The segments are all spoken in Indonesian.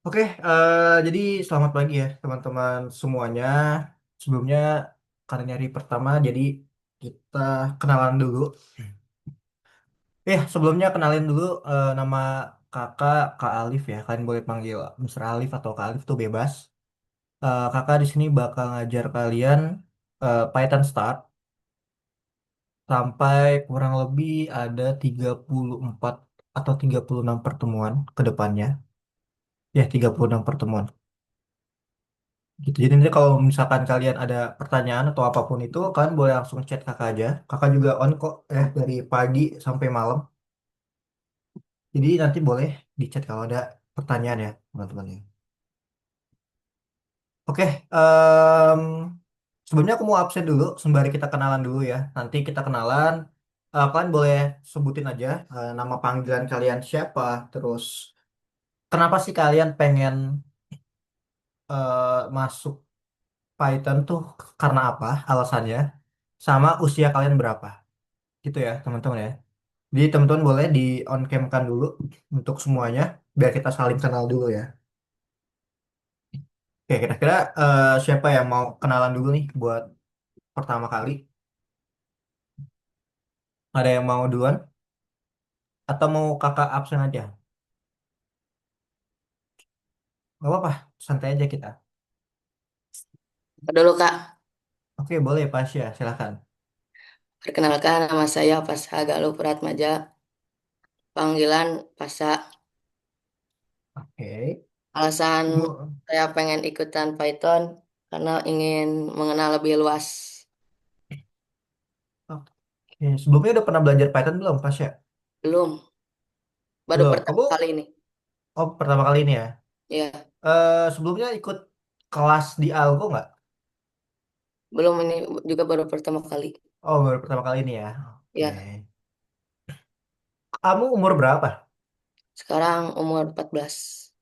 Oke, jadi selamat pagi ya teman-teman semuanya. Sebelumnya karena hari pertama, jadi kita kenalan dulu. Sebelumnya kenalin dulu nama kakak Kak Alif ya. Kalian boleh panggil Mr. Alif atau Kak Alif tuh bebas. Kakak di sini bakal ngajar kalian Python Start sampai kurang lebih ada 34 atau 36 pertemuan ke depannya. Ya, 36 pertemuan. Gitu. Jadi nanti kalau misalkan kalian ada pertanyaan atau apapun itu, kalian boleh langsung chat kakak aja. Kakak juga on kok dari pagi sampai malam. Jadi nanti boleh di chat kalau ada pertanyaan ya teman-teman ya. Oke, sebelumnya aku mau absen dulu sembari kita kenalan dulu ya. Nanti kita kenalan, kalian boleh sebutin aja nama panggilan kalian siapa, terus kenapa sih kalian pengen masuk Python tuh karena apa alasannya, sama usia kalian berapa. Gitu ya teman-teman ya. Jadi teman-teman boleh di on cam-kan dulu untuk semuanya biar kita saling kenal dulu ya. Oke, kira-kira siapa yang mau kenalan dulu nih buat pertama kali? Ada yang mau duluan atau mau kakak absen aja? Gak apa-apa, santai aja kita. Dulu Kak, Oke, boleh Pasya, silakan. perkenalkan nama saya Pasha Galuh Pratmaja, panggilan Pasha. Oke. Alasan Bu, saya pengen ikutan Python karena ingin mengenal lebih luas. oke. Sebelumnya udah pernah belajar Python belum, Pasya? Belum, baru Belum. pertama Kamu, kali ini. oh pertama kali ini ya? Ya, Sebelumnya ikut kelas di Algo nggak? belum ini juga baru pertama kali. Oh, baru pertama kali ini ya. Oke. Ya, Kamu umur berapa? sekarang umur 14,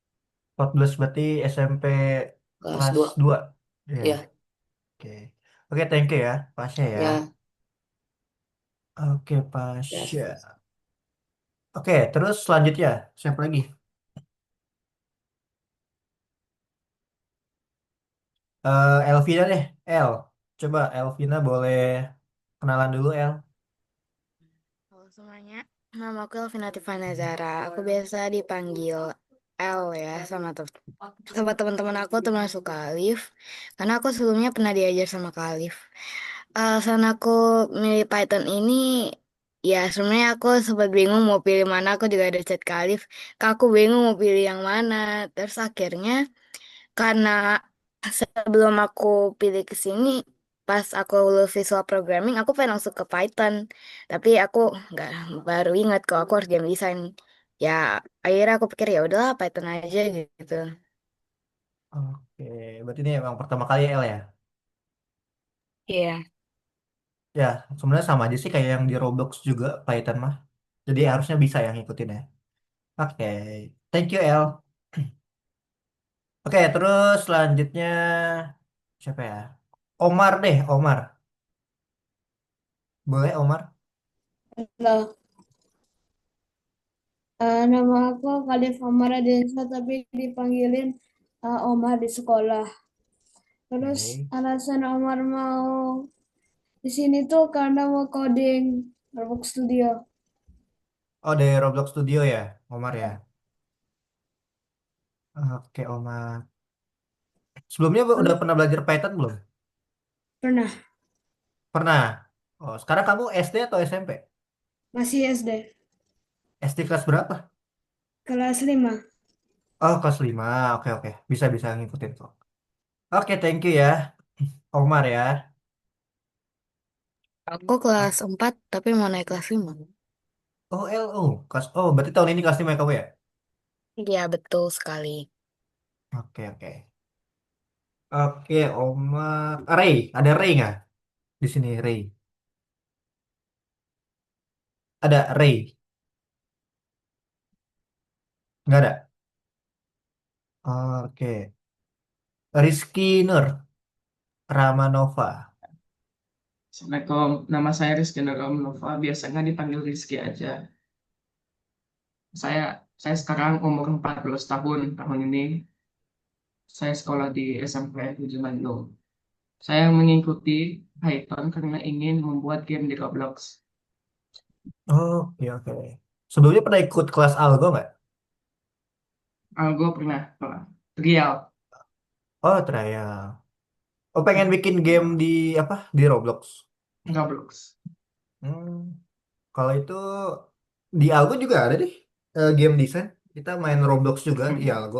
14 berarti SMP kelas kelas 2. 2. Iya, Ya, oke. Oke, thank you ya, Pasya ya. ya, Oke, ya. Pasya. Oke, terus selanjutnya, siapa lagi? Elvina deh, El. Coba Elvina boleh kenalan dulu, El. Halo semuanya, nama aku Elvina Tiffany Zara. Aku biasa dipanggil L ya sama teman-teman aku termasuk Kak Alif. Karena aku sebelumnya pernah diajar sama Kak Alif. Alasan aku milih Python ini, ya sebenarnya aku sempat bingung mau pilih mana. Aku juga ada chat Kak Alif. Kak, aku bingung mau pilih yang mana. Terus akhirnya karena sebelum aku pilih ke sini, pas aku lulus visual programming, aku pengen langsung ke Python. Tapi aku nggak baru ingat kalau aku harus game design. Ya, akhirnya aku pikir ya udahlah Python aja gitu. Oke, berarti ini emang pertama kali ya, El ya? Iya. Ya, sebenarnya sama aja sih kayak yang di Roblox juga, Python mah. Jadi harusnya bisa yang ngikutin ya. Oke, thank you, El. Oke, terus selanjutnya siapa ya? Omar deh, Omar. Boleh, Omar? Halo, nama aku Khalif Omar Adensa tapi dipanggilin Omar di sekolah. Terus Oke. alasan Omar mau di sini tuh karena mau coding Roblox Studio. Oh, dari Roblox Studio ya, Omar ya. Oke, Omar. Sebelumnya udah Kan pernah belajar Python belum? pernah, Pernah. Oh, sekarang kamu SD atau SMP? masih SD, SD kelas berapa? kelas 5. Oh, kelas 5. Oke, oke. Bisa-bisa ngikutin kok. Oke, thank you ya, Omar ya. Aku kelas 4 tapi mau naik kelas 5. Oh, LO. Oh, berarti tahun ini kelas 5 ya kamu ya? Iya, betul sekali. Oke, oke. Oke, Omar. Ray, ada Ray nggak di sini, Ray? Ada Ray? Nggak ada. Oke. Rizky Nur Ramanova. Assalamualaikum, nama saya Rizky Nurul Nova, biasanya dipanggil Rizky aja. Saya sekarang umur 14 tahun ini. Saya sekolah di SMP di Bandung. Saya mengikuti Python karena ingin membuat game di Roblox. Oh, oke oke. Sebelumnya pernah ikut kelas algo nggak? Gue pernah trial Oh, trial. Oh, pengen bikin game di apa? Di Roblox. Roblox. Hmm, kalau itu di algo juga ada deh game design. Kita main Roblox juga di Hmm. algo.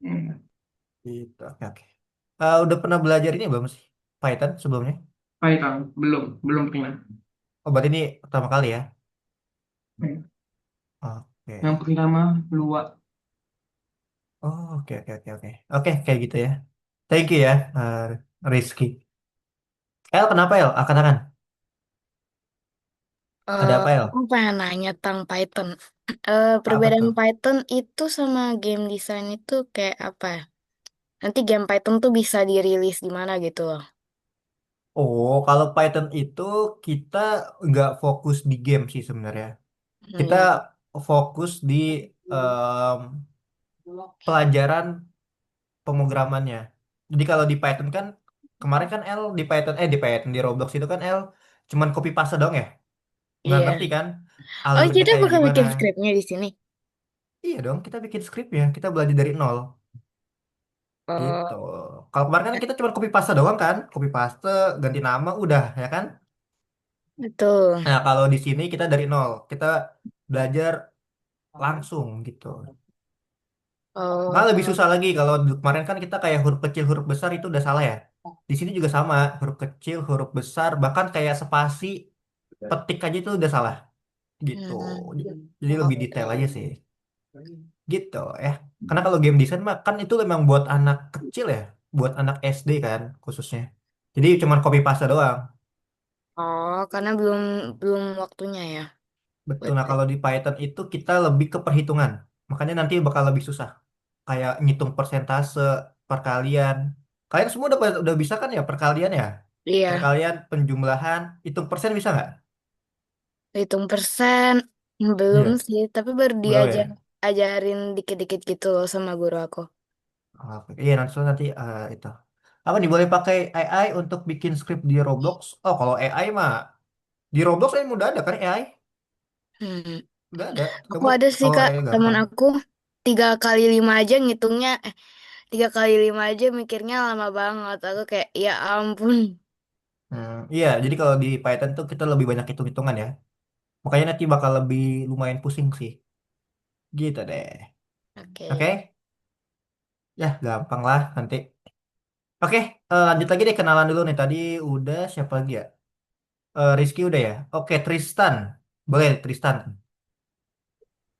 Hmm. Gitu. Oke oke. Udah pernah belajar ini belum sih? Python sebelumnya? Python belum pernah. Oh, berarti ini pertama kali ya? Hmm. Yang Oke. pertama Lua. Oh, oke oke oke oke. Oke, kayak gitu ya. Thank you ya, Rizky. El, kenapa El? Akan-akan. Ada apa El? Aku pengen nanya tentang Python. Apa Perbedaan tuh? Python itu sama game design itu kayak apa ya? Nanti game Python tuh bisa dirilis di mana gitu loh. Oh, kalau Python itu kita nggak fokus di game sih sebenarnya. Kita Hmm. fokus di em, pelajaran pemrogramannya. Jadi kalau di Python kan kemarin kan L di Roblox itu kan L cuman copy paste dong ya. Nggak ngerti Iya. kan Oh, alurnya kita kayak bakal gimana. bikin skripnya di sini. Iya dong, kita bikin skripnya, kita belajar dari nol gitu. Oh, Kalau kemarin kan kita cuma copy paste doang kan, copy paste ganti nama udah ya kan. betul. Nah, kalau di sini kita dari nol, kita belajar langsung gitu. Malah lebih Oh, susah lagi kalau kemarin kan kita kayak huruf kecil, huruf besar itu udah salah ya. Di sini juga sama, huruf kecil, huruf besar, bahkan kayak spasi, petik aja itu udah salah gitu. Jadi lebih detail aja sih, gitu ya. Karena kalau game design mah kan itu memang buat anak kecil ya, buat anak SD kan khususnya. Jadi cuma copy paste doang. oh, karena belum belum waktunya ya. Betul. Buat Nah kalau di Python itu kita lebih ke perhitungan. Makanya nanti bakal lebih susah. Kayak ngitung persentase, perkalian. Kalian semua udah bisa kan ya perkalian ya? iya, Perkalian, penjumlahan, hitung persen bisa nggak? hitung persen belum Iya, sih, tapi baru belum ya. ajarin dikit-dikit gitu loh sama guru aku. Oke. Iya nanti itu. Apa nih boleh pakai AI untuk bikin script di Roblox? Oh kalau AI mah di Roblox saya udah ada kan AI? Hmm. Udah ada. Aku Kamu ada sih kalau Kak, AI teman gampang. aku 3 kali 5 aja ngitungnya, 3 kali 5 aja mikirnya lama banget. Aku kayak, ya ampun. Iya, jadi kalau di Python tuh kita lebih banyak hitung-hitungan ya. Makanya nanti bakal lebih lumayan pusing sih. Gitu deh. Oke. Oke? Ya, gampang lah nanti. Oke, lanjut lagi deh kenalan dulu nih. Tadi udah siapa lagi ya? Rizky udah ya? Oke, Tristan. Boleh, Tristan.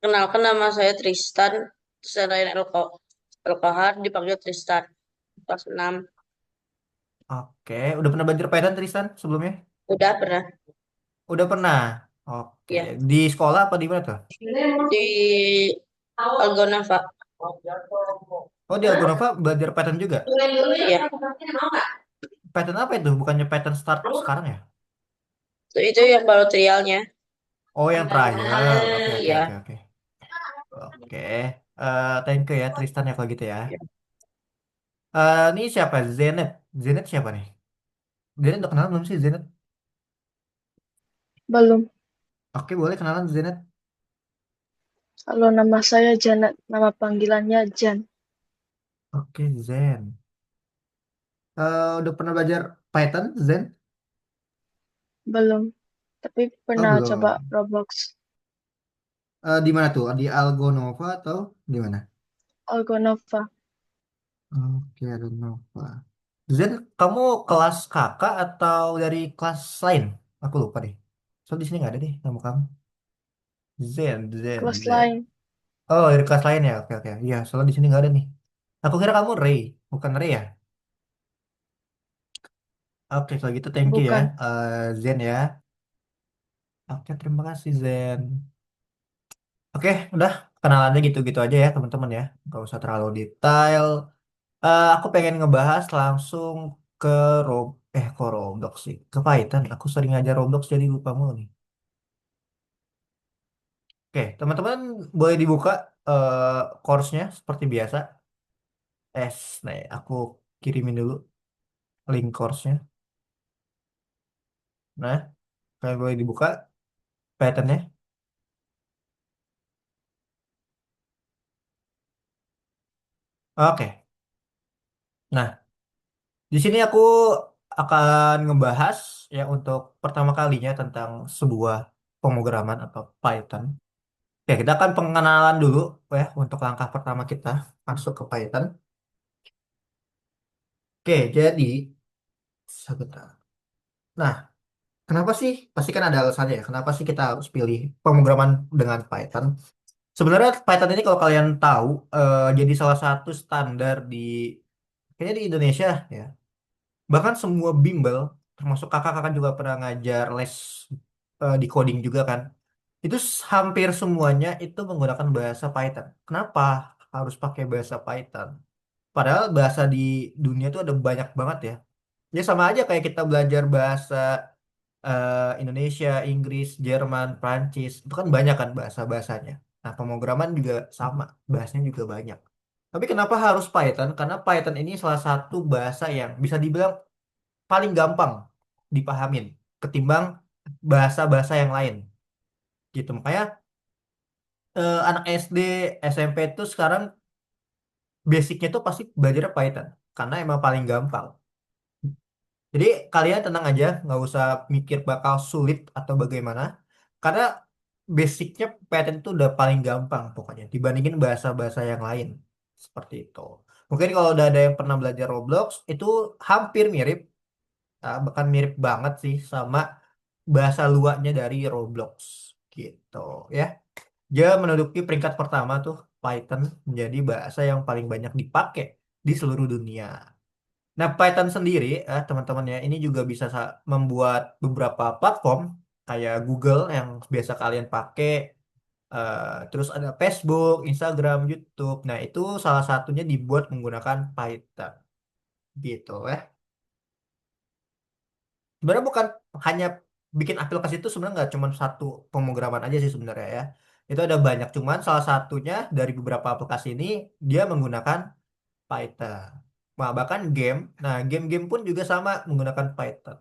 Kenalkan nama saya Tristan, selain Elkohar dipanggil Tristan. Kelas 6. Oke, udah pernah belajar Python Tristan sebelumnya? Udah pernah. Udah pernah. Oke, Ya. di sekolah apa di mana tuh? Di Algonava. Oh, di Algonova belajar Python juga. Iya. Python apa itu? Bukannya Python start sekarang ya? Itu yang baru trialnya. Oh, yang trial. Oke, oke, oke, Iya. oke. Oke, thank you ya Tristan ya kalau gitu ya. Ini siapa? Zenet. Zenet siapa nih? Zenet udah kenal belum sih Zenet? Belum. Oke, boleh kenalan Zenet. Halo, nama saya Janet. Nama panggilannya Jan. Oke, Zen. Udah pernah belajar Python, Zen? Belum. Tapi Oh, pernah coba belum. Roblox. Di mana tuh? Di Algonova atau di mana? Algonova. Oke, Algonova. Zen, kamu kelas kakak atau dari kelas lain? Aku lupa deh. So di sini nggak ada deh nama kamu. Zen, Zen, Kelas Zen. lain. Oh, dari kelas lain ya. Oke, oke. Iya, soalnya di sini nggak ada nih. Aku kira kamu Ray, bukan Ray ya? Oke, kalau gitu thank you ya, Bukan. Zen ya. Oke, terima kasih Zen. Oke, udah kenalannya gitu-gitu aja ya teman-teman ya. Gak usah terlalu detail. Aku pengen ngebahas langsung ke ke Roblox sih, ke Python. Aku sering ngajar Roblox jadi lupa mulu nih. Oke, teman-teman boleh dibuka course-nya seperti biasa. Nah, aku kirimin dulu link course-nya. Nah, kalian boleh dibuka pattern-nya. Oke. Nah, di sini aku akan ngebahas ya untuk pertama kalinya tentang sebuah pemrograman atau Python. Ya, kita akan pengenalan dulu ya untuk langkah pertama kita masuk ke Python. Oke, jadi sebentar. Nah, kenapa sih? Pasti kan ada alasannya ya. Kenapa sih kita harus pilih pemrograman dengan Python? Sebenarnya Python ini kalau kalian tahu jadi salah satu standar di kayaknya di Indonesia ya. Bahkan semua bimbel termasuk kakak-kakak juga pernah ngajar les di coding juga kan. Itu hampir semuanya itu menggunakan bahasa Python. Kenapa harus pakai bahasa Python? Padahal bahasa di dunia itu ada banyak banget ya. Ya sama aja kayak kita belajar bahasa Indonesia, Inggris, Jerman, Prancis. Itu kan banyak kan bahasa-bahasanya. Nah, pemrograman juga sama, bahasanya juga banyak. Tapi kenapa harus Python? Karena Python ini salah satu bahasa yang bisa dibilang paling gampang dipahamin ketimbang bahasa-bahasa yang lain. Gitu. Makanya anak SD, SMP itu sekarang basicnya tuh pasti belajar Python. Karena emang paling gampang. Jadi kalian tenang aja, nggak usah mikir bakal sulit atau bagaimana. Karena basicnya Python itu udah paling gampang pokoknya dibandingin bahasa-bahasa yang lain. Seperti itu. Mungkin kalau udah ada yang pernah belajar Roblox, itu hampir mirip, bahkan mirip banget sih sama bahasa luaknya dari Roblox. Gitu ya. Dia menduduki peringkat pertama tuh Python menjadi bahasa yang paling banyak dipakai di seluruh dunia. Nah, Python sendiri, teman-teman ya, ini juga bisa membuat beberapa platform kayak Google yang biasa kalian pakai, terus ada Facebook, Instagram, YouTube. Nah, itu salah satunya dibuat menggunakan Python, gitu ya. Sebenarnya bukan hanya bikin aplikasi itu sebenarnya nggak cuma satu pemrograman aja sih sebenarnya ya. Itu ada banyak, cuman salah satunya dari beberapa aplikasi ini dia menggunakan Python. Nah, bahkan game, nah game-game pun juga sama menggunakan Python.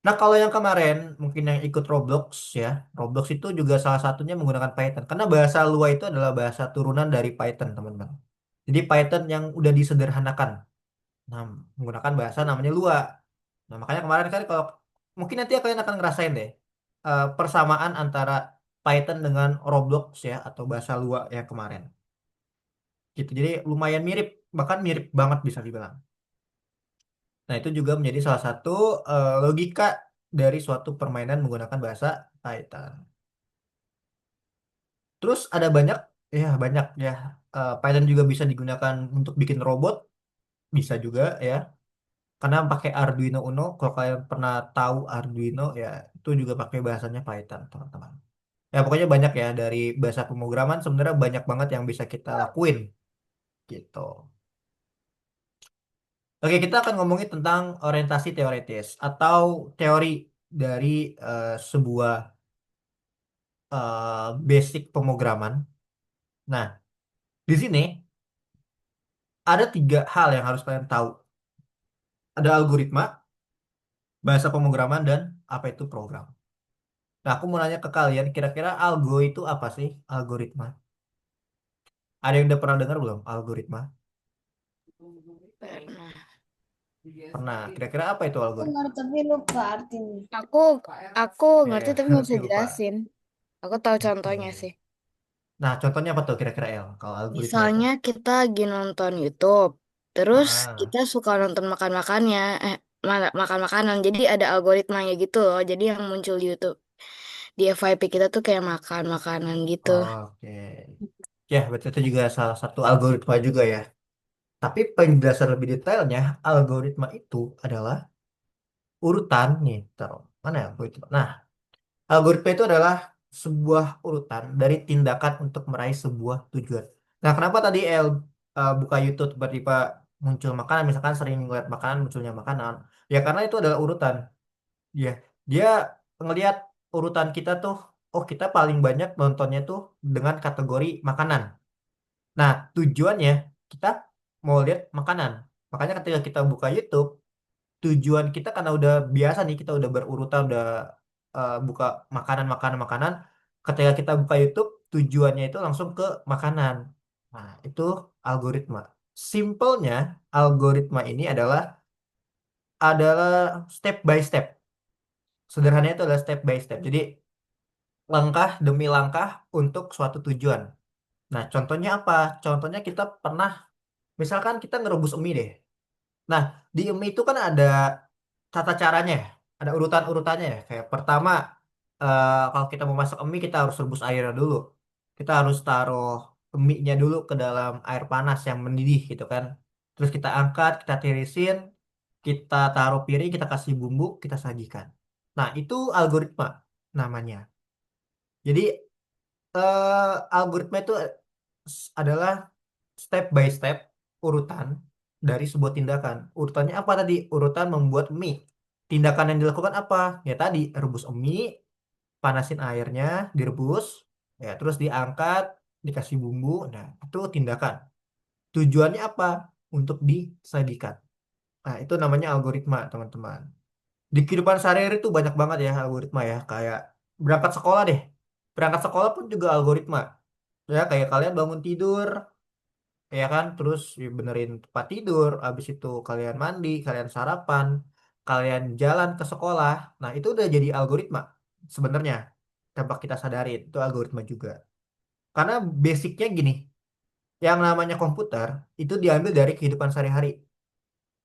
Nah, kalau yang kemarin mungkin yang ikut Roblox ya, Roblox itu juga salah satunya menggunakan Python. Karena bahasa Lua itu adalah bahasa turunan dari Python, teman-teman. Jadi Python yang udah disederhanakan. Nah, menggunakan bahasa namanya Lua. Nah, makanya kemarin kan kalau mungkin nanti kalian akan ngerasain deh persamaan antara Python dengan Roblox ya atau bahasa Lua yang kemarin. Gitu. Jadi lumayan mirip, bahkan mirip banget bisa dibilang. Nah, itu juga menjadi salah satu logika dari suatu permainan menggunakan bahasa Python. Terus ada banyak ya. Python juga bisa digunakan untuk bikin robot, bisa juga ya. Karena pakai Arduino Uno, kalau kalian pernah tahu Arduino ya, itu juga pakai bahasanya Python, teman-teman. Ya, pokoknya banyak ya dari bahasa pemrograman sebenarnya banyak banget yang bisa kita lakuin gitu. Oke, kita akan ngomongin tentang orientasi teoritis atau teori dari sebuah basic pemrograman. Nah, di sini ada tiga hal yang harus kalian tahu. Ada algoritma, bahasa pemrograman, dan apa itu program. Nah, aku mau nanya ke kalian, kira-kira algo itu apa sih? Algoritma. Ada yang udah pernah dengar belum algoritma? Pernah. Pernah. Kira-kira apa itu Aku algoritma? ngerti tapi lupa artinya. Aku ngerti Ya, tapi nggak ngerti bisa lupa. jelasin. Aku tahu contohnya Oke. sih. Nah, contohnya apa tuh kira-kira El? Kalau algoritma itu? Misalnya kita lagi nonton YouTube, terus Ah, kita suka nonton makan-makannya, makan makanan. Jadi ada algoritmanya gitu loh. Jadi yang muncul di YouTube di FYP kita tuh kayak makan makanan gitu. oke. Ya, berarti itu juga salah satu algoritma juga ya. Tapi penjelasan lebih detailnya, algoritma itu adalah urutan nih. Taruh. Mana ya algoritma? Nah, algoritma itu adalah sebuah urutan dari tindakan untuk meraih sebuah tujuan. Nah, kenapa tadi buka YouTube tiba-tiba muncul makanan, misalkan sering ngeliat makanan, munculnya makanan. Ya, karena itu adalah urutan. Ya, dia ngelihat urutan kita tuh, oh kita paling banyak nontonnya tuh dengan kategori makanan. Nah, tujuannya kita mau lihat makanan. Makanya ketika kita buka YouTube, tujuan kita karena udah biasa nih, kita udah berurutan, udah buka makanan, makanan, makanan. Ketika kita buka YouTube, tujuannya itu langsung ke makanan. Nah, itu algoritma. Simpelnya, algoritma ini adalah step by step. Sederhananya itu adalah step by step. Jadi, langkah demi langkah untuk suatu tujuan. Nah, contohnya apa? Contohnya kita pernah, misalkan kita ngerebus mie deh. Nah, di mie itu kan ada tata caranya ya, ada urutan-urutannya ya. Kayak pertama, kalau kita mau masak mie, kita harus rebus airnya dulu. Kita harus taruh mie-nya dulu ke dalam air panas yang mendidih gitu kan. Terus kita angkat, kita tirisin, kita taruh piring, kita kasih bumbu, kita sajikan. Nah, itu algoritma namanya. Jadi, algoritma itu adalah step by step urutan dari sebuah tindakan. Urutannya apa tadi? Urutan membuat mie. Tindakan yang dilakukan apa? Ya tadi, rebus mie, panasin airnya, direbus, ya terus diangkat, dikasih bumbu. Nah, itu tindakan. Tujuannya apa? Untuk disajikan. Nah, itu namanya algoritma, teman-teman. Di kehidupan sehari-hari itu banyak banget ya algoritma ya. Kayak berangkat sekolah deh. Berangkat sekolah pun juga algoritma. Ya, kayak kalian bangun tidur, ya kan, terus ya benerin tempat tidur, habis itu kalian mandi, kalian sarapan, kalian jalan ke sekolah. Nah, itu udah jadi algoritma sebenarnya, tanpa kita sadarin itu algoritma juga. Karena basicnya gini, yang namanya komputer itu diambil dari kehidupan sehari-hari.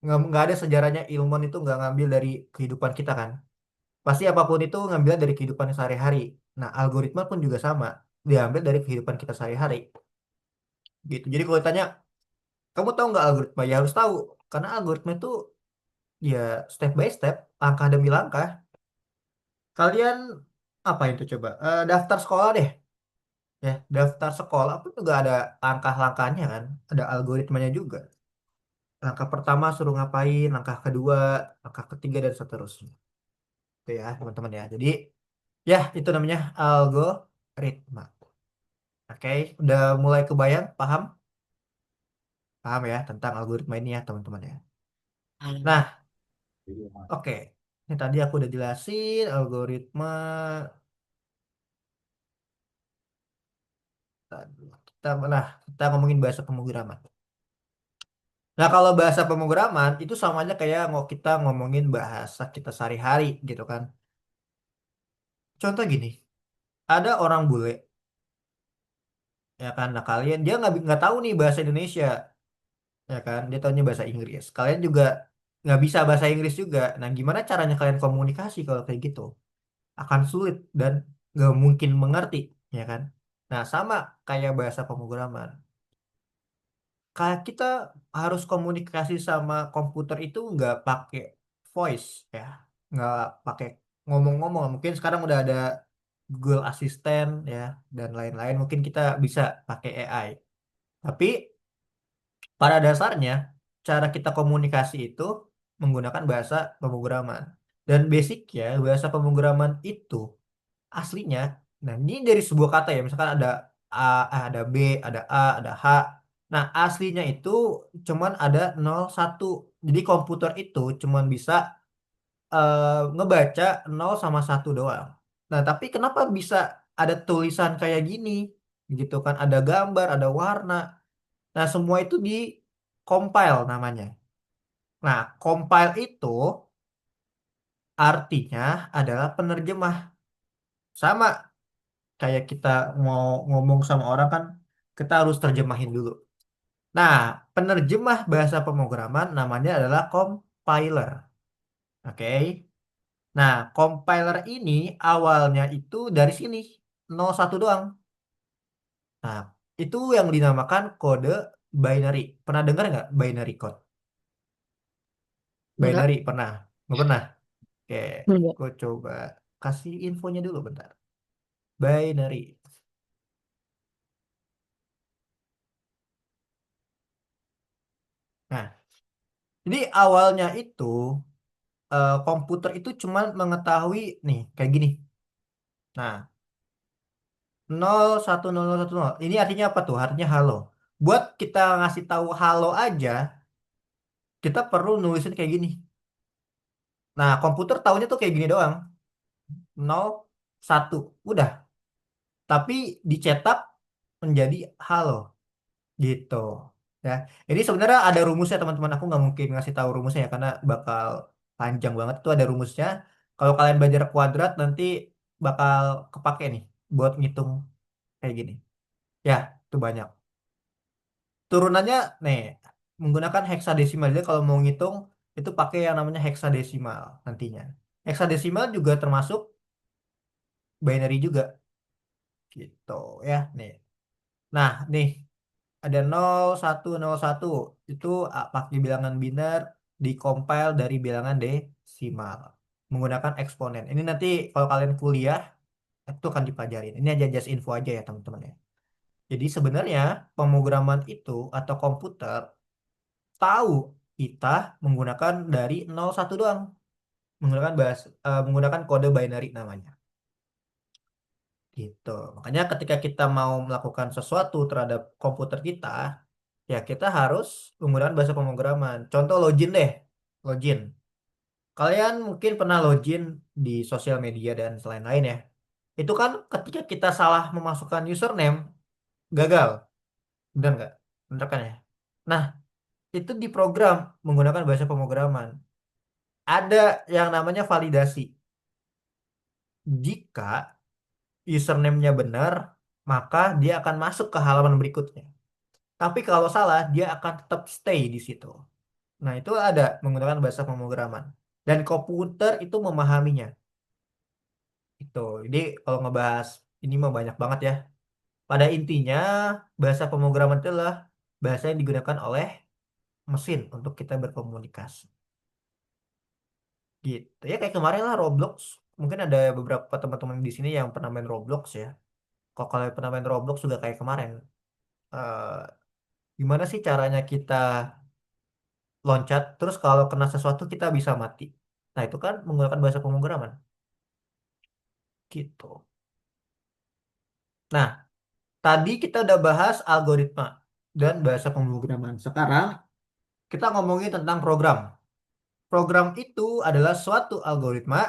Nggak ada sejarahnya, ilmuwan itu nggak ngambil dari kehidupan kita kan. Pasti apapun itu ngambil dari kehidupan sehari-hari. Nah, algoritma pun juga sama, diambil dari kehidupan kita sehari-hari gitu. Jadi kalau ditanya, kamu tahu nggak algoritma? Ya harus tahu. Karena algoritma itu ya step by step, langkah demi langkah. Kalian apa itu coba? Daftar sekolah deh. Ya, daftar sekolah pun juga ada langkah-langkahnya kan. Ada algoritmanya juga. Langkah pertama suruh ngapain, langkah kedua, langkah ketiga, dan seterusnya. Itu ya, teman-teman ya. Jadi, ya itu namanya algoritma. Oke, udah mulai kebayang, paham? Paham ya tentang algoritma ini ya, teman-teman ya. Nah, oke. Ini tadi aku udah jelasin algoritma. Kita ngomongin bahasa pemrograman. Nah, kalau bahasa pemrograman itu sama aja kayak kita ngomongin bahasa kita sehari-hari gitu kan. Contoh gini, ada orang bule, ya kan. Nah, kalian dia nggak tahu nih bahasa Indonesia, ya kan. Dia tahunya bahasa Inggris. Kalian juga nggak bisa bahasa Inggris juga. Nah, gimana caranya kalian komunikasi kalau kayak gitu? Akan sulit dan nggak mungkin mengerti, ya kan. Nah, sama kayak bahasa pemrograman. Kayak kita harus komunikasi sama komputer itu nggak pakai voice ya, nggak pakai ngomong-ngomong. Mungkin sekarang udah ada Google Assistant ya, dan lain-lain. Mungkin kita bisa pakai AI. Tapi pada dasarnya cara kita komunikasi itu menggunakan bahasa pemrograman. Dan basic ya, bahasa pemrograman itu aslinya, nah ini dari sebuah kata ya, misalkan ada A, ada B, ada A, ada H. Nah, aslinya itu cuman ada 0 1. Jadi komputer itu cuman bisa ngebaca 0 sama 1 doang. Nah, tapi kenapa bisa ada tulisan kayak gini? Gitu kan, ada gambar, ada warna. Nah, semua itu di compile namanya. Nah, compile itu artinya adalah penerjemah. Sama kayak kita mau ngomong sama orang kan, kita harus terjemahin dulu. Nah, penerjemah bahasa pemrograman namanya adalah compiler. Oke. Nah, compiler ini awalnya itu dari sini 0 1 doang. Nah, itu yang dinamakan kode binary. Pernah dengar nggak binary code? Enggak. Binary pernah? Nggak pernah? Oke, Enggak. gue coba kasih infonya dulu bentar. Binary. Nah, jadi awalnya itu komputer itu cuma mengetahui nih kayak gini. Nah, 0 1 0 0 1 0. Ini artinya apa tuh? Artinya halo. Buat kita ngasih tahu halo aja, kita perlu nulisin kayak gini. Nah, komputer tahunya tuh kayak gini doang. 0, 1. Udah. Tapi dicetak menjadi halo gitu. Ya. Ini sebenarnya ada rumusnya teman-teman. Aku nggak mungkin ngasih tahu rumusnya ya karena bakal panjang banget. Itu ada rumusnya. Kalau kalian belajar kuadrat nanti bakal kepake nih buat ngitung kayak gini. Ya, itu banyak. Turunannya nih menggunakan heksadesimal. Jadi kalau mau ngitung itu pakai yang namanya heksadesimal nantinya. Heksadesimal juga termasuk binary juga gitu ya nih. Nah, nih ada 0, 1, 0, 1 itu pakai bilangan biner dikompil dari bilangan desimal menggunakan eksponen. Ini nanti kalau kalian kuliah itu akan dipelajarin. Ini aja just info aja ya teman-teman ya. Jadi sebenarnya pemrograman itu atau komputer tahu kita menggunakan dari 0, 1 doang. Menggunakan kode binary namanya. Gitu. Makanya ketika kita mau melakukan sesuatu terhadap komputer kita, ya kita harus menggunakan bahasa pemrograman. Contoh login deh. Login. Kalian mungkin pernah login di sosial media dan lain-lain ya. Itu kan ketika kita salah memasukkan username, gagal. Benar nggak? Benar kan ya? Nah, itu diprogram menggunakan bahasa pemrograman. Ada yang namanya validasi. Jika username-nya benar, maka dia akan masuk ke halaman berikutnya. Tapi kalau salah, dia akan tetap stay di situ. Nah, itu ada menggunakan bahasa pemrograman. Dan komputer itu memahaminya. Itu. Jadi kalau ngebahas ini mah banyak banget ya. Pada intinya, bahasa pemrograman itu adalah bahasa yang digunakan oleh mesin untuk kita berkomunikasi. Gitu. Ya kayak kemarin lah Roblox. Mungkin ada beberapa teman-teman di sini yang pernah main Roblox ya. Kalau kalian pernah main Roblox juga kayak kemarin. Eh, Gimana sih caranya kita loncat, terus kalau kena sesuatu kita bisa mati. Nah, itu kan menggunakan bahasa pemrograman. Gitu. Nah, tadi kita udah bahas algoritma dan bahasa pemrograman. Sekarang kita ngomongin tentang program. Program itu adalah suatu algoritma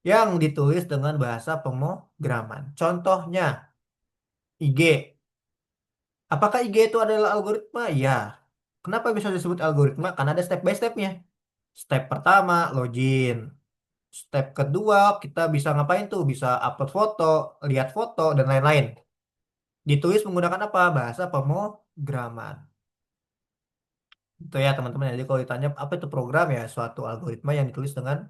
yang ditulis dengan bahasa pemrograman. Contohnya, IG. Apakah IG itu adalah algoritma? Ya. Kenapa bisa disebut algoritma? Karena ada step by stepnya. Step pertama, login. Step kedua, kita bisa ngapain tuh? Bisa upload foto, lihat foto, dan lain-lain. Ditulis menggunakan apa? Bahasa pemrograman. Itu ya teman-teman. Jadi kalau ditanya apa itu program ya, suatu algoritma yang ditulis dengan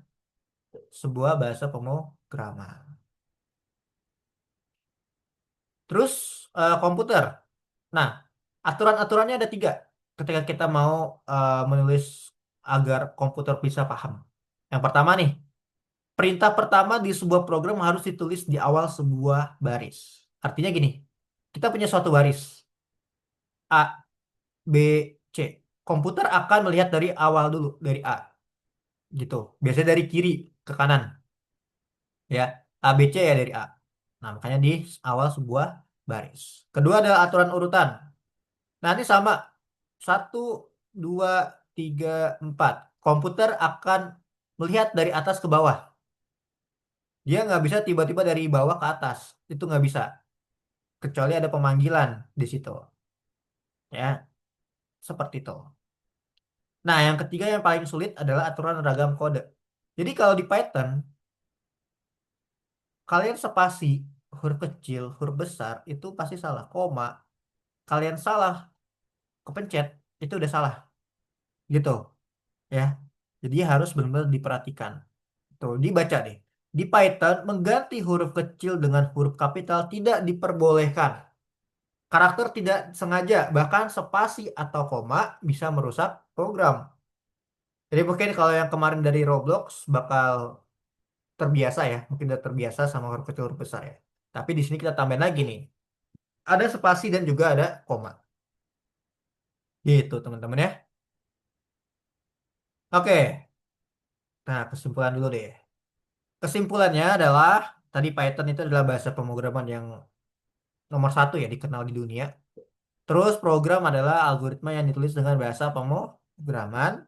sebuah bahasa pemrograman. Terus komputer. Nah, aturan-aturannya ada 3. Ketika kita mau menulis agar komputer bisa paham. Yang pertama nih, perintah pertama di sebuah program harus ditulis di awal sebuah baris. Artinya gini, kita punya suatu baris A, B, C. Komputer akan melihat dari awal dulu, dari A. Gitu. Biasanya dari kiri ke kanan. Ya, A, B, C ya dari A. Nah, makanya di awal sebuah baris. Kedua adalah aturan urutan. Nanti sama. 1, 2, 3, 4. Komputer akan melihat dari atas ke bawah. Dia nggak bisa tiba-tiba dari bawah ke atas. Itu nggak bisa. Kecuali ada pemanggilan di situ. Ya, seperti itu. Nah, yang ketiga yang paling sulit adalah aturan ragam kode. Jadi kalau di Python, kalian spasi, huruf kecil, huruf besar, itu pasti salah. Koma, kalian salah, kepencet, itu udah salah. Gitu, ya. Jadi harus benar-benar diperhatikan. Tuh, dibaca deh. Di Python, mengganti huruf kecil dengan huruf kapital tidak diperbolehkan. Karakter tidak sengaja, bahkan spasi atau koma bisa merusak program. Jadi mungkin kalau yang kemarin dari Roblox bakal terbiasa ya, mungkin udah terbiasa sama huruf kecil huruf besar ya. Tapi di sini kita tambahin lagi nih. Ada spasi dan juga ada koma. Gitu teman-teman ya. Oke. Nah, kesimpulan dulu deh. Kesimpulannya adalah tadi Python itu adalah bahasa pemrograman yang nomor 1 ya dikenal di dunia. Terus program adalah algoritma yang ditulis dengan bahasa pemrograman.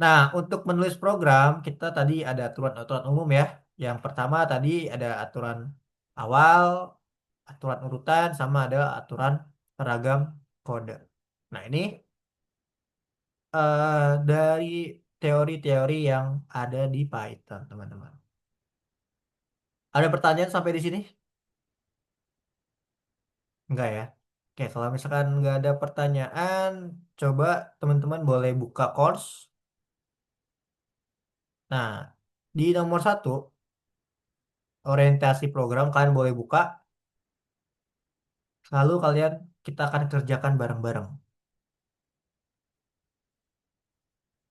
Nah, untuk menulis program, kita tadi ada aturan-aturan umum ya. Yang pertama tadi ada aturan awal, aturan urutan, sama ada aturan seragam kode. Nah, ini dari teori-teori yang ada di Python, teman-teman. Ada pertanyaan sampai di sini? Enggak ya? Oke, kalau misalkan nggak ada pertanyaan, coba teman-teman boleh buka course. Nah, di nomor 1, orientasi program, kalian boleh buka. Lalu kita akan kerjakan bareng-bareng.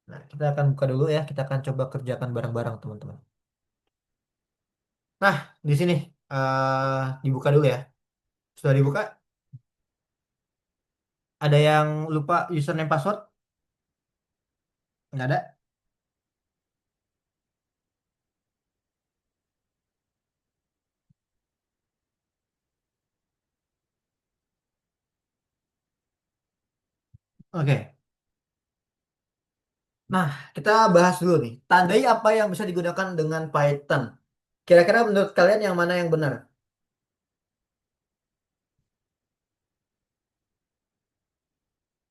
Nah, kita akan buka dulu ya. Kita akan coba kerjakan bareng-bareng, teman-teman. Nah, di sini dibuka dulu ya. Sudah dibuka? Ada yang lupa username password? Nggak ada? Oke. Nah, kita bahas dulu nih. Tandai apa yang bisa digunakan dengan Python. Kira-kira menurut kalian yang mana yang benar?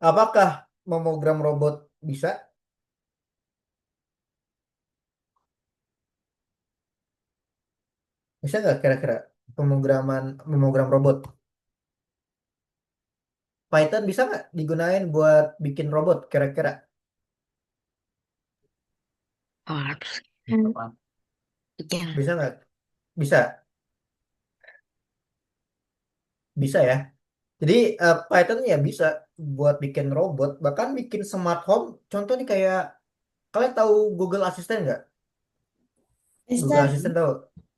Apakah memogram robot bisa? Bisa nggak kira-kira memogram robot? Python bisa nggak digunain buat bikin robot kira-kira? Harus. Bikin. Bisa nggak? Bisa, bisa ya. Jadi Python ya bisa buat bikin robot, bahkan bikin smart home. Contoh nih kayak kalian tahu Google Assistant nggak? Google Mister, Assistant tahu?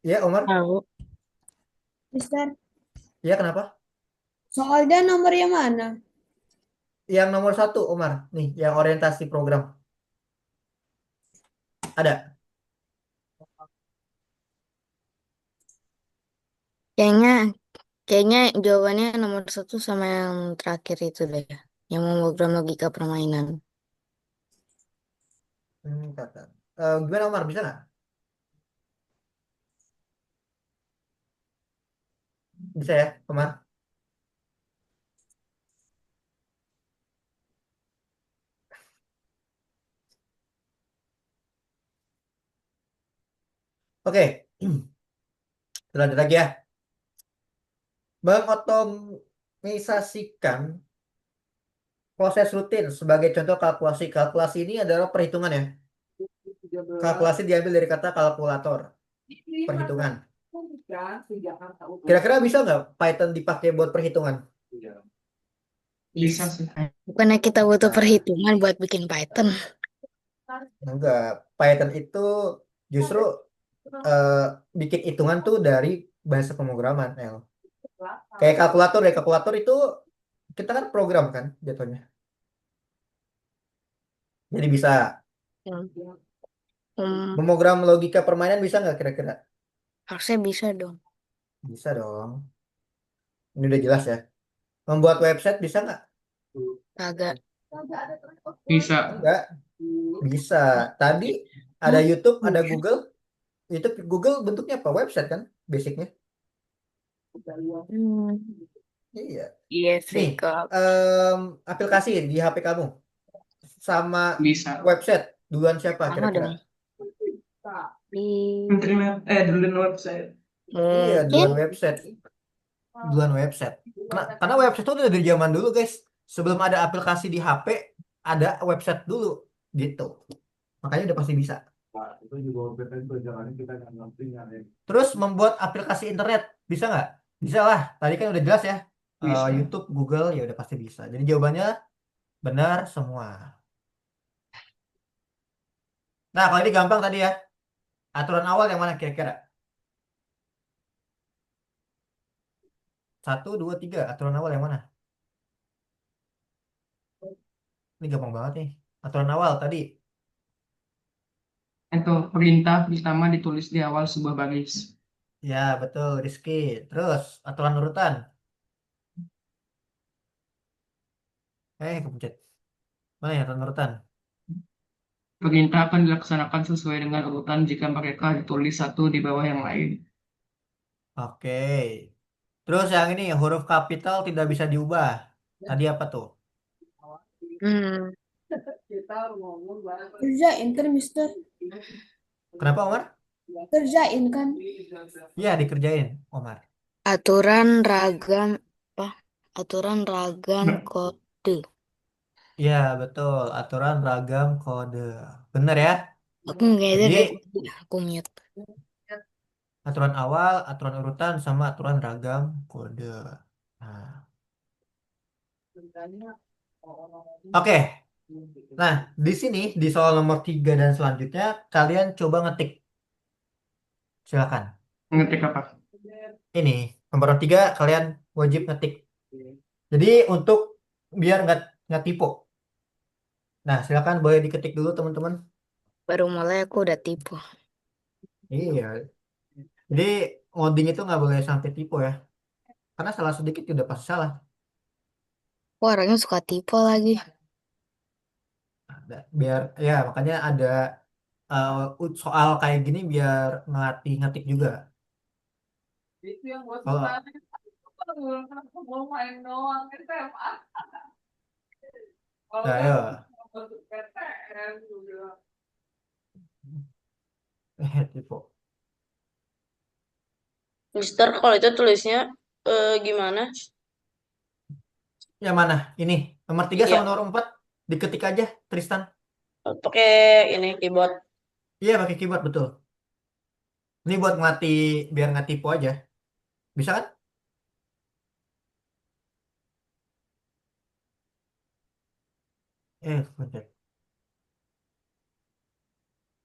Ya, Omar? Tahu. Mister, Ya, kenapa? soalnya nomor yang mana? Yang nomor 1, Omar. Nih, yang orientasi program. Ada? Kayaknya, kayaknya jawabannya nomor 1 sama yang terakhir itu deh. Yang memogram logika permainan. Kata. Gimana Omar, bisa nggak? Bisa ya, Omar? Oke, kita lanjut lagi ya. Mengotomisasikan proses rutin sebagai contoh kalkulasi. Kalkulasi ini adalah perhitungan ya. Kalkulasi diambil dari kata kalkulator, perhitungan. Kira-kira bisa nggak Python dipakai buat perhitungan? Bisa sih. Bukannya kita butuh Nah, perhitungan buat bikin Python. enggak. Python itu justru eh, bikin hitungan tuh dari bahasa pemrograman, El. Kayak kalkulator ya, kalkulator itu kita kan program kan jatuhnya. Jadi bisa Hmm, memogram logika permainan bisa nggak kira-kira? harusnya bisa dong. Bisa dong. Ini udah jelas ya. Membuat website bisa nggak? Kagak. Bisa. Enggak. Bisa. Tadi ada YouTube, ada Google. Google bentuknya apa? Website kan, basicnya. Hmm, Iya. iya sih Nih, kalau aplikasi di HP kamu sama Bisa. website duluan siapa sama kira-kira? dong. Di Internet, dulu website. Iya, mungkin duluan website. Duluan website. Karena website itu udah dari zaman dulu, guys. Sebelum ada aplikasi di HP, ada website dulu, gitu. Makanya udah pasti bisa. Terus membuat aplikasi internet, bisa nggak? Bisa lah. Tadi kan udah jelas ya. Bisa. YouTube, Google, ya udah pasti bisa. Jadi jawabannya benar semua. Nah, kalau ini gampang tadi ya. Aturan awal yang mana kira-kira? 1, 2, 3. Aturan awal yang mana? Ini gampang banget nih. Aturan awal tadi. Itu perintah pertama ditulis di awal sebuah baris. Ya, betul, Rizky. Terus, aturan urutan. Kepencet. Mana ya urutan? Perintah akan dilaksanakan sesuai dengan urutan jika mereka ditulis satu di bawah yang lain. Oke. Terus yang ini huruf kapital tidak bisa diubah. Tadi apa tuh? Hmm, Kerjain kan, Mister? Kenapa Omar? Kerjain kan? Iya dikerjain, Omar. aturan ragam apa? Aturan ragam Nah, kode. Iya betul. Aturan ragam kode. Bener ya? Aku nggak ada Jadi deh, aku mute. aturan awal, aturan urutan, sama aturan ragam kode. Nah, oke. Nah, di sini di soal nomor 3 dan selanjutnya kalian coba ngetik. Silakan. ngetik apa? Ini nomor 3 kalian wajib ngetik. Jadi untuk biar nggak tipu. Nah, silakan boleh diketik dulu teman-teman. Baru mulai aku udah tipu. Iya. Jadi ngoding itu nggak boleh sampai tipu ya. Karena salah sedikit udah pasti salah. Aku orangnya suka tipu lagi. Biar ya makanya ada soal kayak gini biar ngelatih ngetik juga. Kalau nah, ya tipu. Mister, kalau itu tulisnya gimana? Yang mana? Ini nomor 3 sama Iya, nomor 4 diketik aja Tristan. pakai ini keyboard. Iya pakai keyboard betul. Ini buat ngelatih biar nggak tipu aja. Bisa kan? Pencet.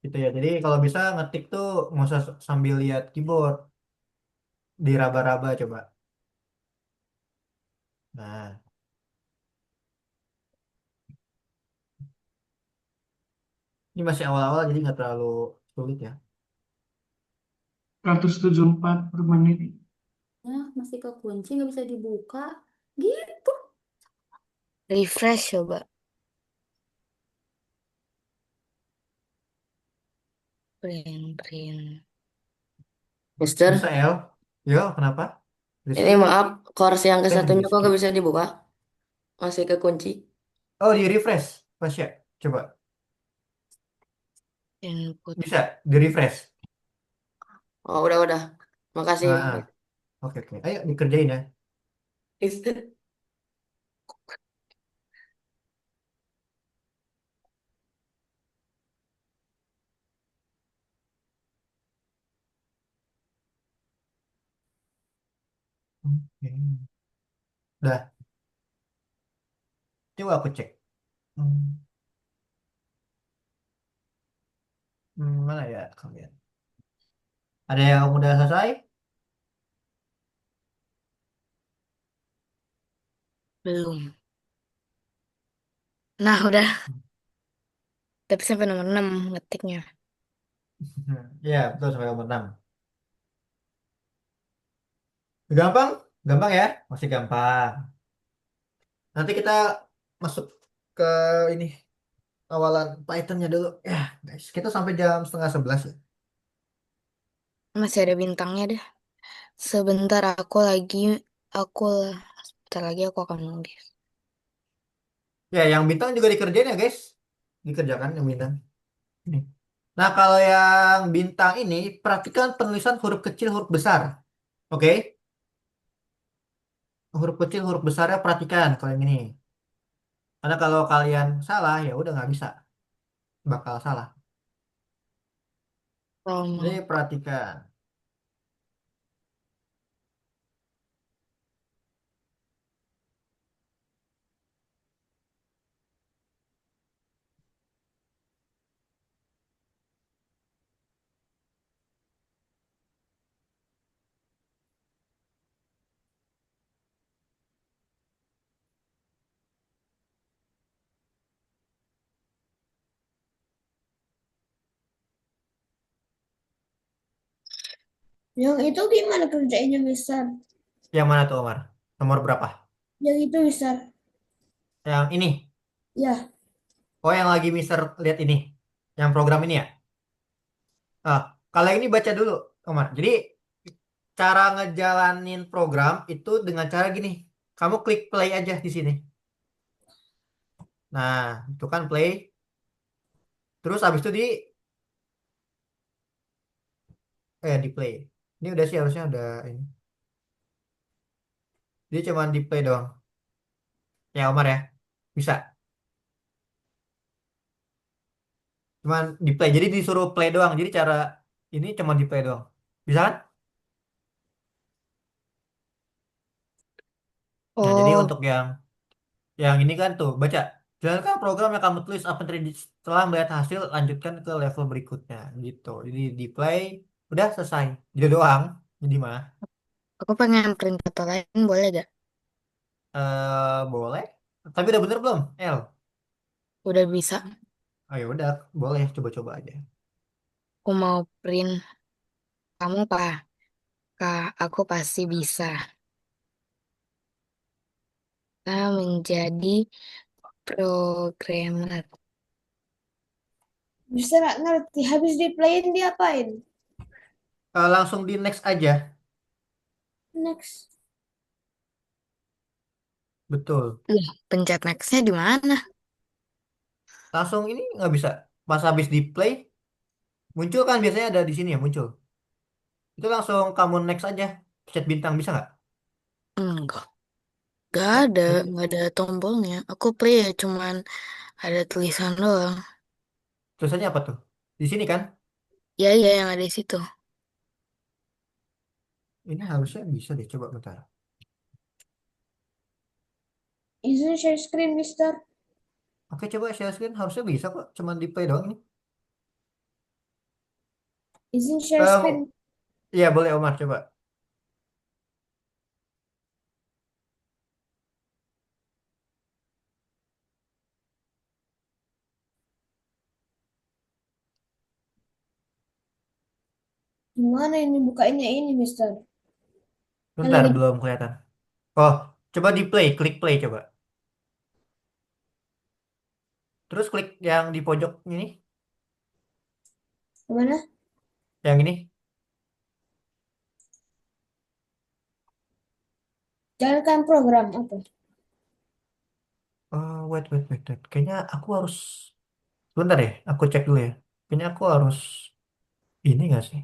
Gitu ya. Jadi kalau bisa ngetik tuh nggak usah sambil lihat keyboard, diraba-raba coba. Nah, ini masih awal-awal jadi nggak terlalu sulit ya. 174 per menit. Masih kekunci nggak bisa dibuka gitu. Refresh coba. Print, print. Bisa Mister, El? Yo, kenapa? ini Rizky? maaf, course yang ke satunya kok Rizky. gak bisa dibuka? Masih kekunci. Oh, di refresh. Pas ya. Coba. Input. Bisa di refresh. Oh, udah. Makasih. Nah, oke oke. Ayo dikerjain ya. Mister. Oke. Udah. Coba aku cek. Hmm, mana ya kalian? Ada yang udah selesai? Belum. Nah, udah. Tapi sampai nomor 6 ngetiknya. Ya, betul sampai nomor 6. Gampang? Gampang ya? Masih gampang. Nanti kita masuk ke ini awalan Pythonnya dulu. Ya, guys. Kita sampai jam setengah 11 ya. Masih ada bintangnya deh. Sebentar aku sebentar lagi aku akan nulis. Ya, yang bintang juga dikerjain ya, guys. Dikerjakan yang bintang. Ini. Nah, kalau yang bintang ini, perhatikan penulisan huruf kecil, huruf besar. Oke? Huruf kecil, huruf besarnya perhatikan kalau yang ini. Karena kalau kalian salah, ya udah nggak bisa. Bakal salah. Jadi Sama. perhatikan. Yang itu gimana kerjainnya, Mister? Yang mana tuh, Omar? Nomor berapa? Yang itu, Mister. Yang ini. Ya, Oh, yang lagi Mister lihat ini. Yang program ini ya. Ah, kalau yang ini baca dulu, Omar. Jadi cara ngejalanin program itu dengan cara gini. Kamu klik play aja di sini. Nah, itu kan play. Terus habis itu di play. Ini udah sih harusnya udah ini. Dia cuma di play doang. Ya Omar ya. Bisa. Cuman di play. Jadi disuruh play doang. Jadi cara ini cuma di play doang. Bisa kan? Nah, jadi Oh, untuk yang ini kan tuh baca. Jalankan program yang kamu tulis apa yang terjadi setelah melihat hasil, lanjutkan ke level berikutnya gitu. Jadi di play udah selesai. Gitu doang. Jadi mah aku pengen print foto lain, boleh gak? boleh. Tapi udah bener belum? L. Udah bisa. Ayo udah boleh coba-coba aja. Aku mau print kamu, Pak. Kak, aku pasti bisa. Kita menjadi programmer. bisa nggak ngerti. Habis di playin diapain? Langsung di next aja. Next. Betul. Lah, pencet next-nya di mana? Langsung ini nggak bisa. Pas habis di play muncul kan biasanya ada di sini ya muncul. Itu langsung kamu next aja. Pencet bintang bisa nggak? Enggak. Gak Oh, ada, nggak ada tombolnya. Aku play ya, cuman ada tulisan doang. tulisannya apa tuh? Di sini kan? Ya, ya yang ada di situ. Ini harusnya bisa deh. Coba bentar. Izin share screen, Mister. Oke, coba share screen. Harusnya bisa kok. Cuman di play doang ini. Izin share Eh, screen. iya boleh Omar coba. Gimana ini bukainya ini, Mister? Yang Bentar lagi belum kelihatan. Oh, coba di play. Klik play coba. Terus klik yang di pojok ini. gimana? Yang ini. Jalankan program apa? Oh, wait. Kayaknya aku harus. Bentar ya. Aku cek dulu ya. Kayaknya aku harus. Ini nggak sih?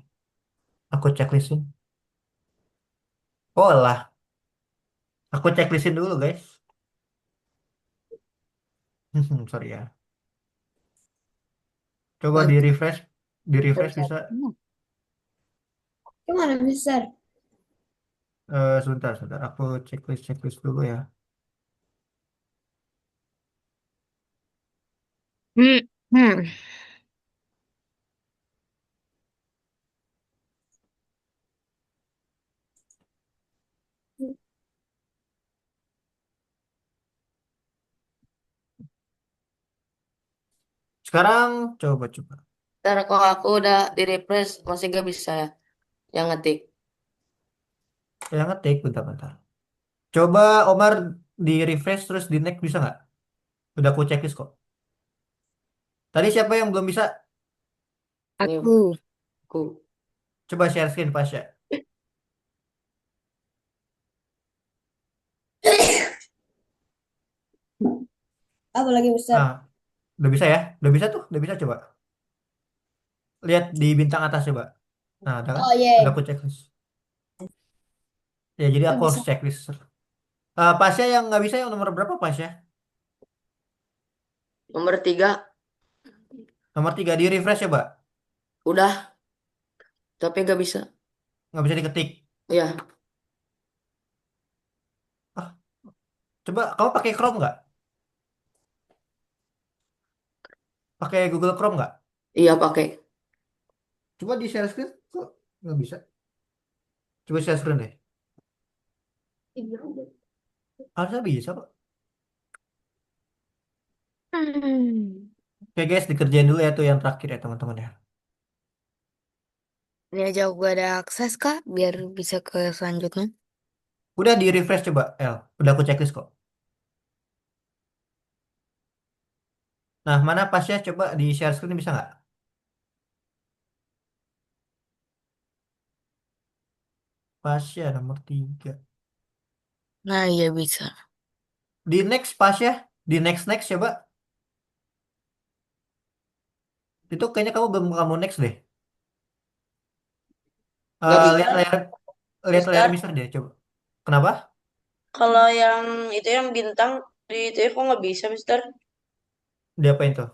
Aku checklistin. Oh lah. Aku checklistin dulu guys. Sorry ya. Coba di Waduh, refresh. Di refresh tulisan. bisa. Gimana, Mister? Sebentar. Aku checklist dulu ya. Hmm, hmm. Sekarang coba. Ntar kalau aku udah di refresh masih gak bisa ya yang ngetik. Yang ngetik bentar. Coba Omar di refresh terus di next bisa nggak? Udah aku checklist kok. Tadi siapa yang belum bisa? Nih, Aku. aku. Coba share screen pas ya. Apa lagi, Mister? Ah, udah bisa ya? Udah bisa coba. Lihat di bintang atas coba. Nah, ada kan? Oh, Udah iya. aku checklist. Ya, jadi Oh, aku harus bisa. checklist. Pasnya yang nggak bisa yang nomor berapa pasnya? Nomor 3 Nomor 3 di refresh coba. udah tapi gak bisa. Nggak bisa diketik. Ya, Ah, coba kamu pakai Chrome nggak? Pakai Google Chrome nggak? iya pakai. Coba di share screen. Kok nggak bisa? Coba share screen deh. Harusnya bisa kok. Hmm. Oke guys, dikerjain dulu ya tuh yang terakhir ya teman-teman ya. Ini aja gue ada akses, Kak, biar bisa ke selanjutnya. Udah di refresh coba, El. Udah aku checklist kok. Nah, mana pasnya? Coba di share screen bisa nggak? Pasnya nomor 3. Nah, iya bisa. Di next pasnya, di next next coba. Itu kayaknya kamu belum kamu next deh. Nggak bisa, Lihat layar, lihat layar Mister. mister deh coba. Kenapa? Kalau yang itu yang bintang di itu kok nggak bisa, Mister? Diapain tuh?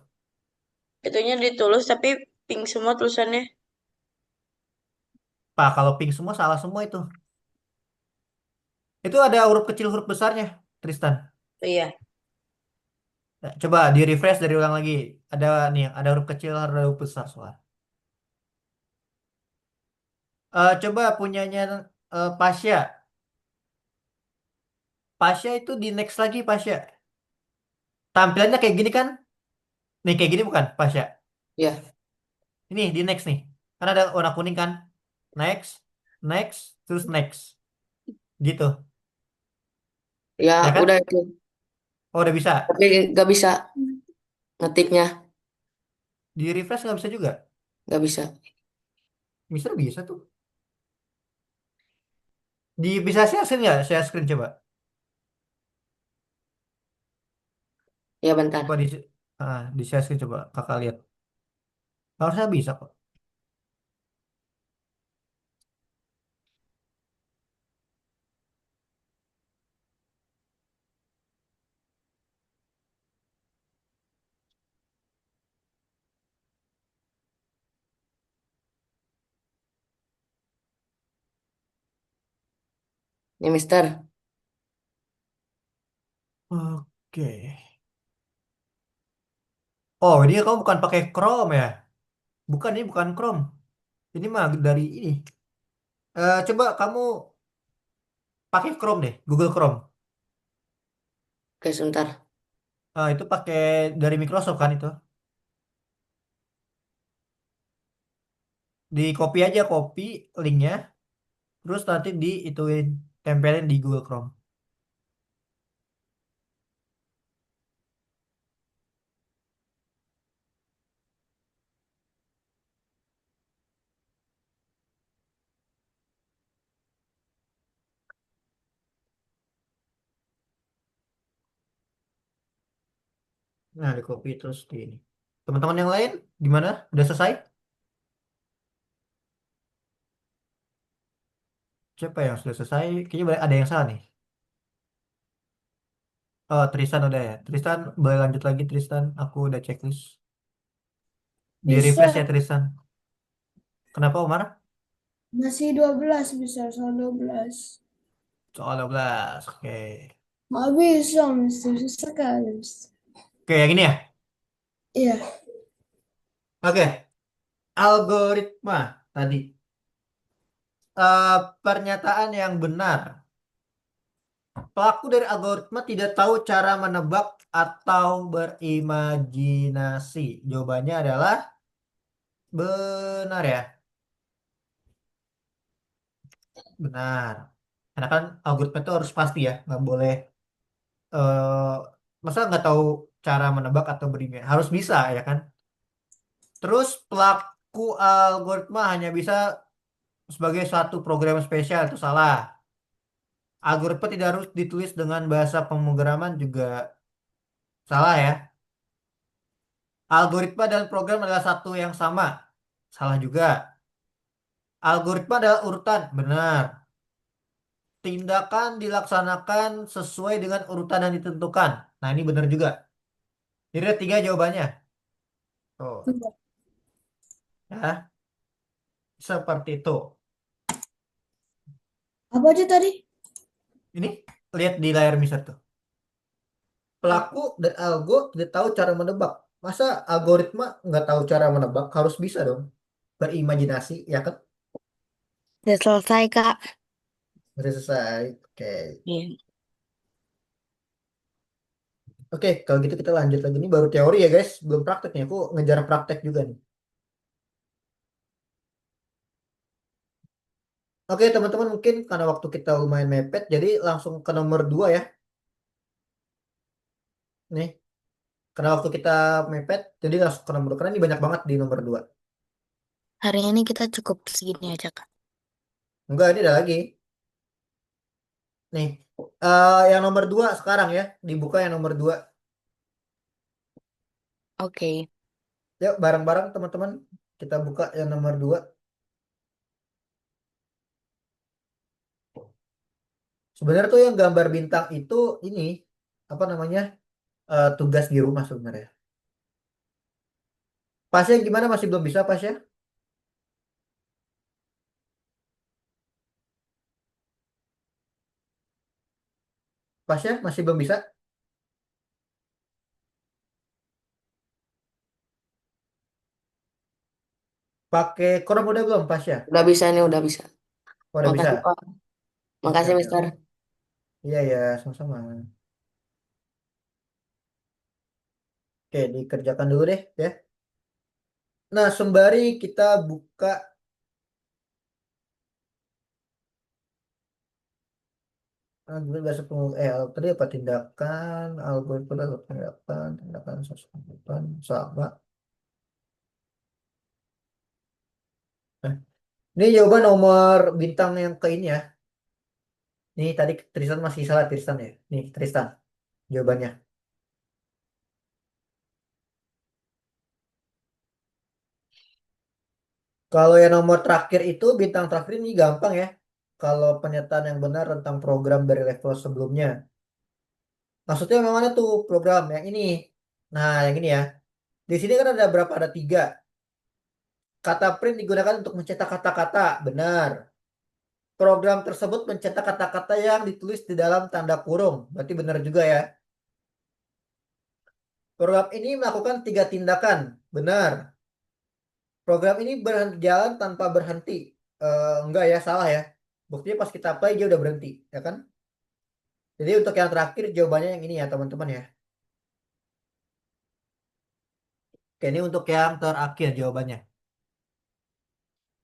Itunya ditulis tapi pink semua tulisannya. Pak, kalau pink semua salah semua itu. Itu ada huruf kecil huruf besarnya, Tristan. Oh, iya. Nah, coba di refresh dari ulang lagi. Ada nih, ada huruf kecil, ada huruf besar soal. Coba punyanya Pasya. Pasya itu di next lagi Pasya. Tampilannya kayak gini kan? Nih kayak gini bukan Pasya? Ya, Ini di next nih. Kan ada warna kuning kan? Next, next, terus next. Gitu. ya Ya kan? udah itu. Oh, udah bisa. Tapi nggak bisa ngetiknya, Di refresh nggak bisa juga. nggak bisa. Bisa bisa tuh. Bisa share screen nggak? Share screen coba. Ya Coba bentar. di share screen coba kakak lihat. Harusnya bisa kok. Nih Mister, Oke. Oh, ini kamu bukan pakai Chrome ya? Bukan, ini bukan Chrome. Ini mah dari ini. Coba kamu pakai Chrome deh, Google Chrome. oke sebentar. Itu pakai dari Microsoft kan itu. Di copy aja, copy linknya. Terus nanti di ituin, tempelin di Google Chrome. Nah, di copy terus di ini. Teman-teman yang lain, gimana? Udah selesai? Siapa yang sudah selesai? Kayaknya ada yang salah nih. Oh, Tristan udah ya. Tristan, boleh lanjut lagi Tristan. Aku udah checklist. Di refresh ya Bisa, Tristan. Kenapa Umar? masih 12 bisa, soal 12. Soal 12. Oke. Nggak bisa, Mister. Susah sekali, Mister. Oke, yang ini ya. Iya, Oke. Algoritma tadi. Pernyataan yang benar. Pelaku dari algoritma tidak tahu cara menebak atau berimajinasi. Jawabannya adalah benar ya. Benar. Karena kan algoritma itu harus pasti ya. Nggak boleh. eh Masa nggak tahu cara menebak atau berimajinasi. Harus bisa ya kan. Terus pelaku algoritma hanya bisa sebagai suatu program spesial. Itu salah. Algoritma tidak harus ditulis dengan bahasa pemrograman juga salah ya. Algoritma dan program adalah satu yang sama. Salah juga. Algoritma adalah urutan. Benar. Tindakan dilaksanakan sesuai dengan urutan yang ditentukan. Nah, ini benar juga. Jadi ada tiga jawabannya. Tuh, benar. ya. Seperti itu. Apa aja tadi? Ini lihat di layar misalnya tuh. Pelaku dan algo tidak tahu cara menebak. Masa algoritma nggak tahu cara menebak? Harus bisa dong. Berimajinasi, ya kan? Udah selesai, Kak. Sudah selesai. Oke. Iya. Oke, kalau gitu kita lanjut lagi. Ini baru teori ya guys, belum praktek nih. Aku ngejar praktek juga nih. Oke teman-teman, mungkin karena waktu kita lumayan mepet, jadi langsung ke nomor 2 ya. Nih, Karena waktu kita mepet, jadi langsung ke nomor 2. Karena ini banyak banget di nomor 2. Hari ini kita cukup segini aja, Kak. Enggak, ini ada lagi. Nih, yang nomor 2 sekarang ya. Dibuka yang nomor 2. Oke. Yuk, bareng-bareng teman-teman. Kita buka yang nomor 2. Sebenarnya tuh yang gambar bintang itu ini, apa namanya, tugas di rumah sebenarnya. Pasnya gimana? Masih belum bisa pasnya? Pasnya masih belum bisa? Pakai Chrome udah belum pasnya? Udah bisa nih, udah bisa. Oh, udah bisa. Makasih, Pak. Oke, Makasih, oke, Mister. oke. Iya, ya, sama-sama. Oke, dikerjakan dulu deh ya. Nah, sembari kita buka tadi apa tindakan, algoritma atau tindakan, tindakan sosmed sama. Nah, ini jawaban nomor bintang yang ke ini ya. Nih tadi Tristan masih salah Tristan ya. Nih Tristan jawabannya. Kalau yang nomor terakhir itu bintang terakhir ini gampang ya. Kalau pernyataan yang benar tentang program dari level sebelumnya. Maksudnya yang mana tuh program yang ini? Nah, yang ini ya. Di sini kan ada berapa? Ada 3. Kata print digunakan untuk mencetak kata-kata. Benar. Program tersebut mencetak kata-kata yang ditulis di dalam tanda kurung. Berarti benar juga ya. Program ini melakukan 3 tindakan. Benar. Program ini berjalan tanpa berhenti. Enggak ya, salah ya. Buktinya pas kita play dia udah berhenti, ya kan? Jadi untuk yang terakhir jawabannya yang ini ya, teman-teman ya. Oke, ini untuk yang terakhir jawabannya.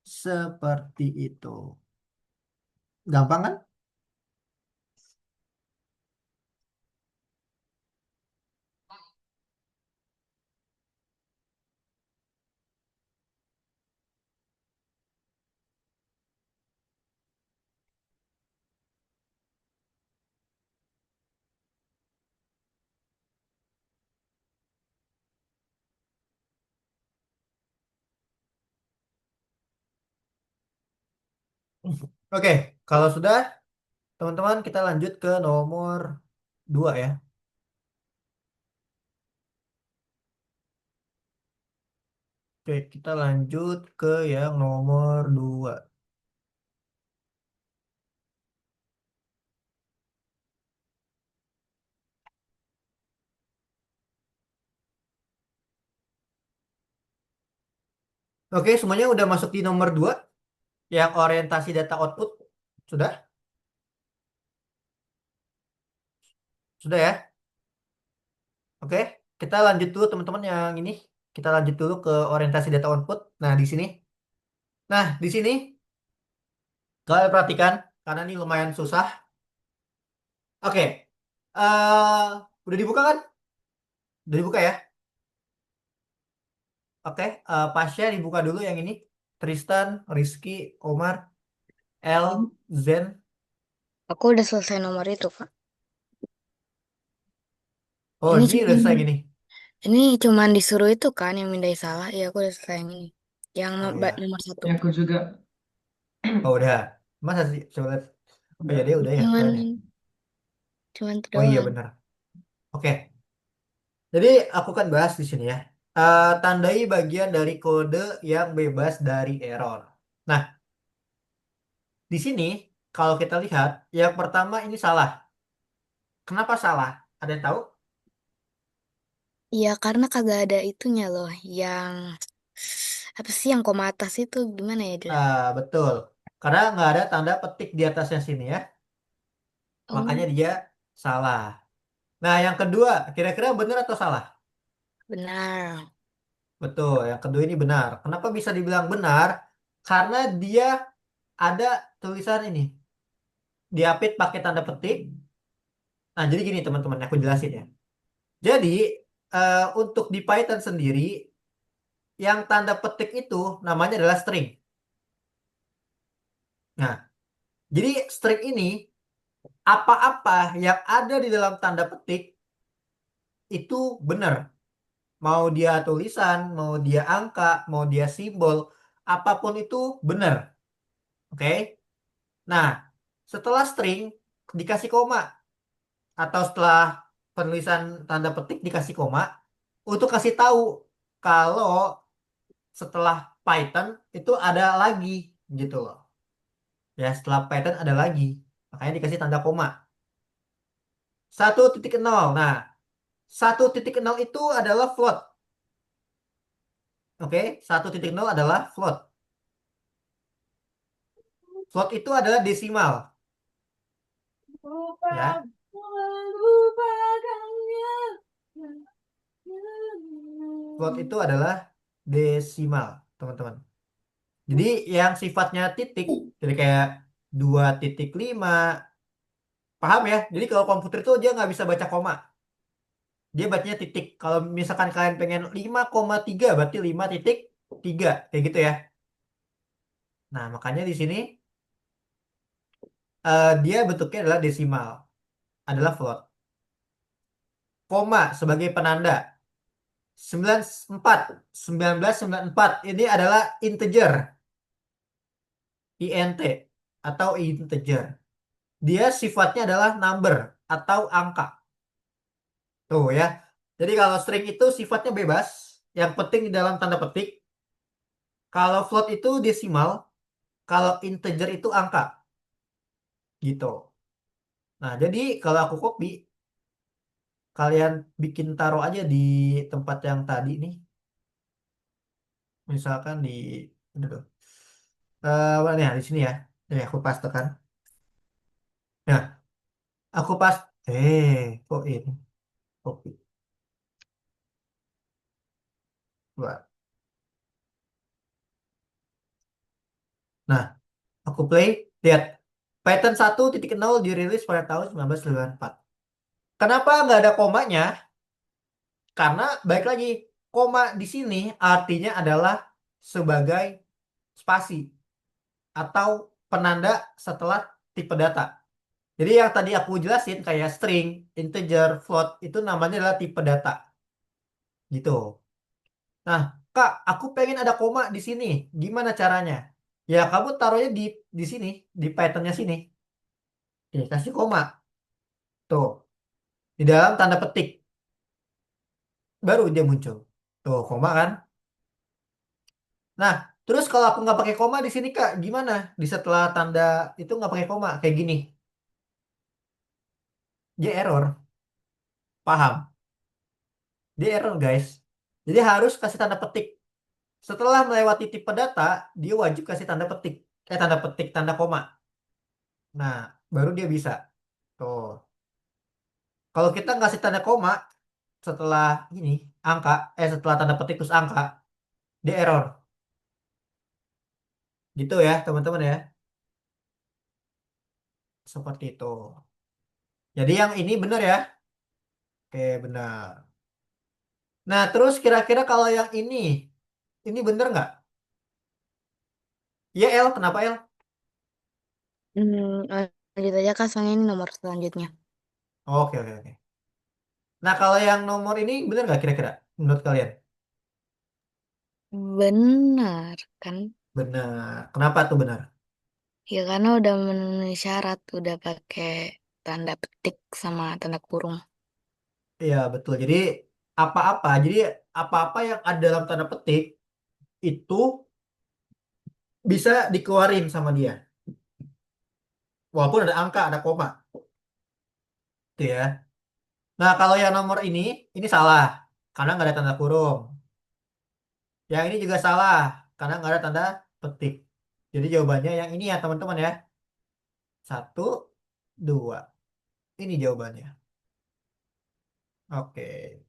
Seperti itu. Gampang kan? Oke, kalau sudah, teman-teman kita lanjut ke nomor 2 ya. Oke, kita lanjut ke yang nomor 2. Oke, semuanya udah masuk di nomor 2 yang orientasi data output. Sudah? Sudah ya? Oke, kita lanjut dulu teman-teman yang ini. Kita lanjut dulu ke orientasi data output. Nah, di sini. Nah, di sini kalian perhatikan karena ini lumayan susah. Oke. Udah dibuka kan? Udah dibuka ya? Oke, pasnya dibuka dulu yang ini. Tristan, Rizky, Omar, L, Zen. Aku udah selesai nomor itu, Kak. Oh, Ini ini udah cuma selesai gini. ini cuman disuruh itu kan yang mindai salah. Ya aku udah selesai yang ini. Yang Oh ya. nomor 1. Ya, aku juga Oh, udah. Masa sih? Coba lihat. Oh ya, udah. dia udah ya, Cuman keren ya. cuman itu Oh iya doang. benar. Oke. Jadi aku kan bahas di sini ya. Tandai bagian dari kode yang bebas dari error. Nah, di sini kalau kita lihat, yang pertama ini salah. Kenapa salah? Ada yang tahu? Iya, karena kagak ada itunya loh. Yang apa sih yang koma atas itu gimana ya, Dil? Betul. Karena nggak ada tanda petik di atasnya sini ya. Oh, Makanya dia salah. Nah, yang kedua, kira-kira benar atau salah? benar. Betul, yang kedua ini benar. Kenapa bisa dibilang benar? Karena dia ada tulisan ini. Diapit pakai tanda petik. Nah, jadi gini teman-teman, aku jelasin ya. Jadi, untuk di Python sendiri, yang tanda petik itu namanya adalah string. Nah, jadi string ini apa-apa yang ada di dalam tanda petik itu benar. Mau dia tulisan, mau dia angka, mau dia simbol, apapun itu benar. Oke? Nah, setelah string dikasih koma atau setelah penulisan tanda petik dikasih koma untuk kasih tahu kalau setelah Python itu ada lagi gitu loh. Ya, setelah Python ada lagi. Makanya dikasih tanda koma. 1.0. Nah, 1.0 itu adalah float. Oke, 1.0 adalah float. Float itu adalah desimal, ya. Float itu adalah desimal, teman-teman. Jadi yang sifatnya titik, jadi kayak 2.5, paham ya? Jadi kalau komputer itu dia nggak bisa baca koma. Dia bacanya titik. Kalau misalkan kalian pengen 5,3 berarti 5.3. Kayak gitu ya. Nah, makanya di sini dia bentuknya adalah desimal. Adalah float. Koma sebagai penanda. 94, 1994 ini adalah integer. INT atau integer. Dia sifatnya adalah number atau angka. Tuh ya. Jadi kalau string itu sifatnya bebas. Yang penting di dalam tanda petik. Kalau float itu desimal. Kalau integer itu angka. Gitu. Nah, jadi kalau aku copy, kalian bikin taruh aja di tempat yang tadi nih. Misalkan di aduh, mana ya, di sini ya. Nih, aku pastekan. Nah, aku pas kok ini copy. Buat. Nah, aku play. Lihat. Python 1.0 dirilis pada tahun 1994. Kenapa nggak ada komanya? Karena baik lagi, koma di sini artinya adalah sebagai spasi atau penanda setelah tipe data. Jadi yang tadi aku jelasin kayak string, integer, float itu namanya adalah tipe data. Gitu. Nah, Kak, aku pengen ada koma di sini. Gimana caranya? Ya, kamu taruhnya di sini, di Python-nya sini. Oke, kasih koma. Tuh, di dalam tanda petik. Baru dia muncul. Tuh, koma kan? Nah, terus kalau aku nggak pakai koma di sini Kak, gimana? Di setelah tanda itu nggak pakai koma, kayak gini. Dia error. Paham? Dia error, guys. Jadi harus kasih tanda petik. Setelah melewati tipe data, dia wajib kasih tanda petik. Tanda petik, tanda koma. Nah, baru dia bisa. Tuh. Kalau kita nggak kasih tanda koma setelah ini angka, setelah tanda petik terus angka, dia error. Gitu ya, teman-teman ya. Seperti itu. Jadi yang ini benar ya. Oke, benar. Nah, terus kira-kira kalau yang ini bener nggak? Iya, El. Kenapa, El? Lanjut aja Kak, soalnya ini nomor selanjutnya. Oke, oke, oke. Nah, kalau yang nomor ini bener nggak kira-kira menurut kalian? Benar kan? Benar. Kenapa tuh benar? Ya karena udah memenuhi syarat, udah pakai tanda petik sama tanda kurung. Iya, betul. Jadi apa-apa yang ada dalam tanda petik itu bisa dikeluarin sama dia. Walaupun ada angka, ada koma. Gitu ya. Nah, kalau yang nomor ini salah. Karena nggak ada tanda kurung. Yang ini juga salah. Karena nggak ada tanda petik. Jadi jawabannya yang ini ya, teman-teman ya. 1, 2. Ini jawabannya. Oke.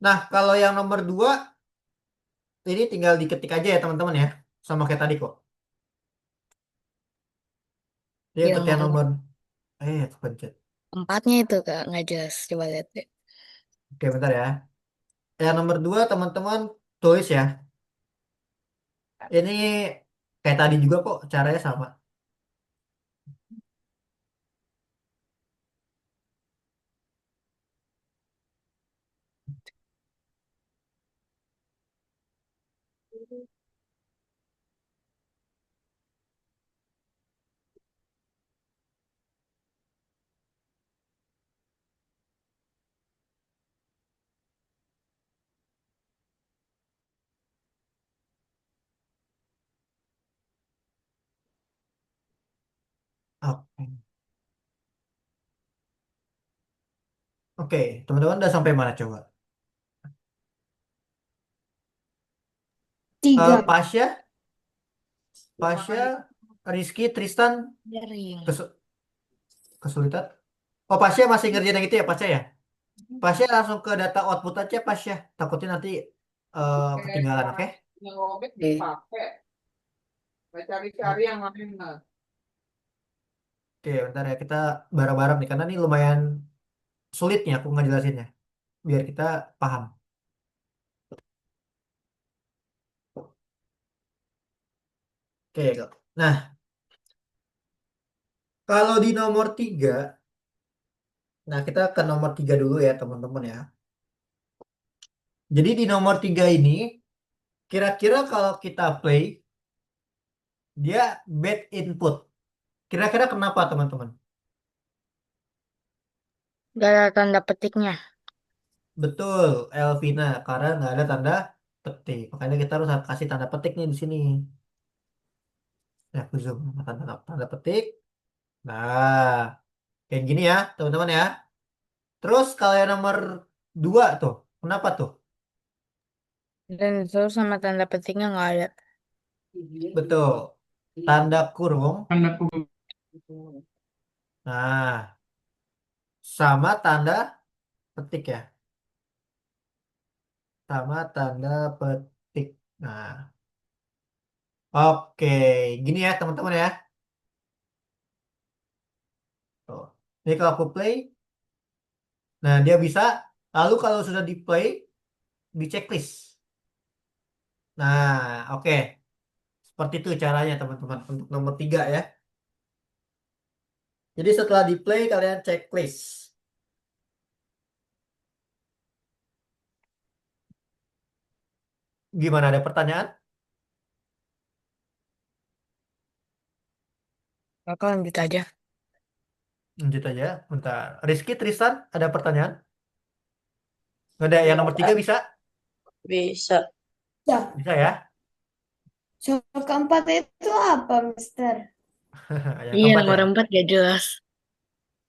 Nah, kalau yang nomor 2, ini tinggal diketik aja ya, teman-teman ya. Sama kayak tadi kok. Dia Ya untuk nggak yang ada. nomor... kepencet. empatnya itu Kak, nggak jelas. Coba lihat deh. Oke, bentar ya. Yang nomor 2 teman-teman tulis ya. Ini kayak tadi juga kok, caranya sama. Oke, oke, teman-teman udah sampai mana coba? Tiga. Pasha, Pasha, Rizky, Tristan, Garing. kesu- kesulitan. Oh, Pasha masih ngerjain yang itu ya, Pasha ya? Pasha langsung ke data output aja, Pasha. Takutnya nanti ketinggalan, oke? Oke. Oke, bentar ya, kita bareng-bareng nih, karena ini lumayan sulit nih aku ngejelasinnya, biar kita paham. Oke, Kak. Nah, kalau di nomor 3, nah kita ke nomor 3 dulu ya, teman-teman ya. Jadi di nomor 3 ini, kira-kira kalau kita play, dia bad input. Kira-kira kenapa, teman-teman? Gak ada tanda petiknya. Betul, Elvina, karena nggak ada tanda petik. Makanya kita harus kasih tanda petik nih di sini. Ya, aku zoom tanda petik. Nah, kayak gini ya, teman-teman ya. Terus kalau yang nomor 2 tuh, kenapa tuh? Dan itu sama tanda petiknya nggak ada. Betul, tanda kurung. Tanda kurung. Nah, sama tanda petik ya. Sama tanda petik. Nah, oke. Gini ya, teman-teman ya. Tuh. Jadi kalau aku play, nah dia bisa. Lalu kalau sudah di play, di checklist. Nah, oke. Seperti itu caranya, teman-teman. Untuk nomor 3 ya. Jadi setelah di play, kalian checklist. Gimana, ada pertanyaan? Aku lanjut aja. Lanjut aja, bentar. Rizky, Tristan, ada pertanyaan? Nggak ada, yang nomor 3 bisa? Bisa. Ya. Bisa ya? Soal keempat itu apa, Mister? Yang Iya, keempat nomor ya? 4 gak jelas.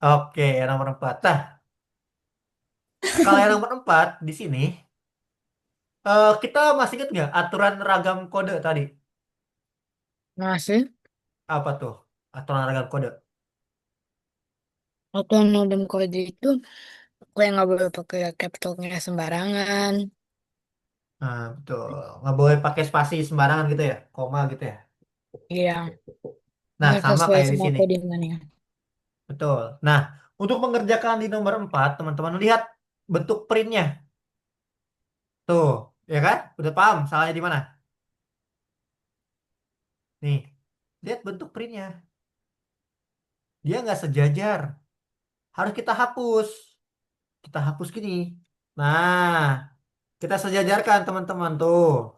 Oke, yang nomor 4. Nah, kalau yang nomor 4 di sini, kita masih ingat nggak aturan ragam kode tadi? Masih. Apa tuh? Aturan ragam kode. Atau modem kode itu kayak nggak boleh pakai capitalnya sembarangan. Nah, betul. Nggak boleh pakai spasi sembarangan gitu ya? Koma gitu ya? Iya, Nah, harus sama sesuai kayak di sama sini. codingannya. Betul. Nah, untuk mengerjakan di nomor 4, teman-teman lihat bentuk printnya. Tuh, ya kan? Udah paham salahnya di mana? Nih, lihat bentuk printnya. Dia nggak sejajar. Harus kita hapus. Kita hapus gini. Nah, kita sejajarkan teman-teman tuh.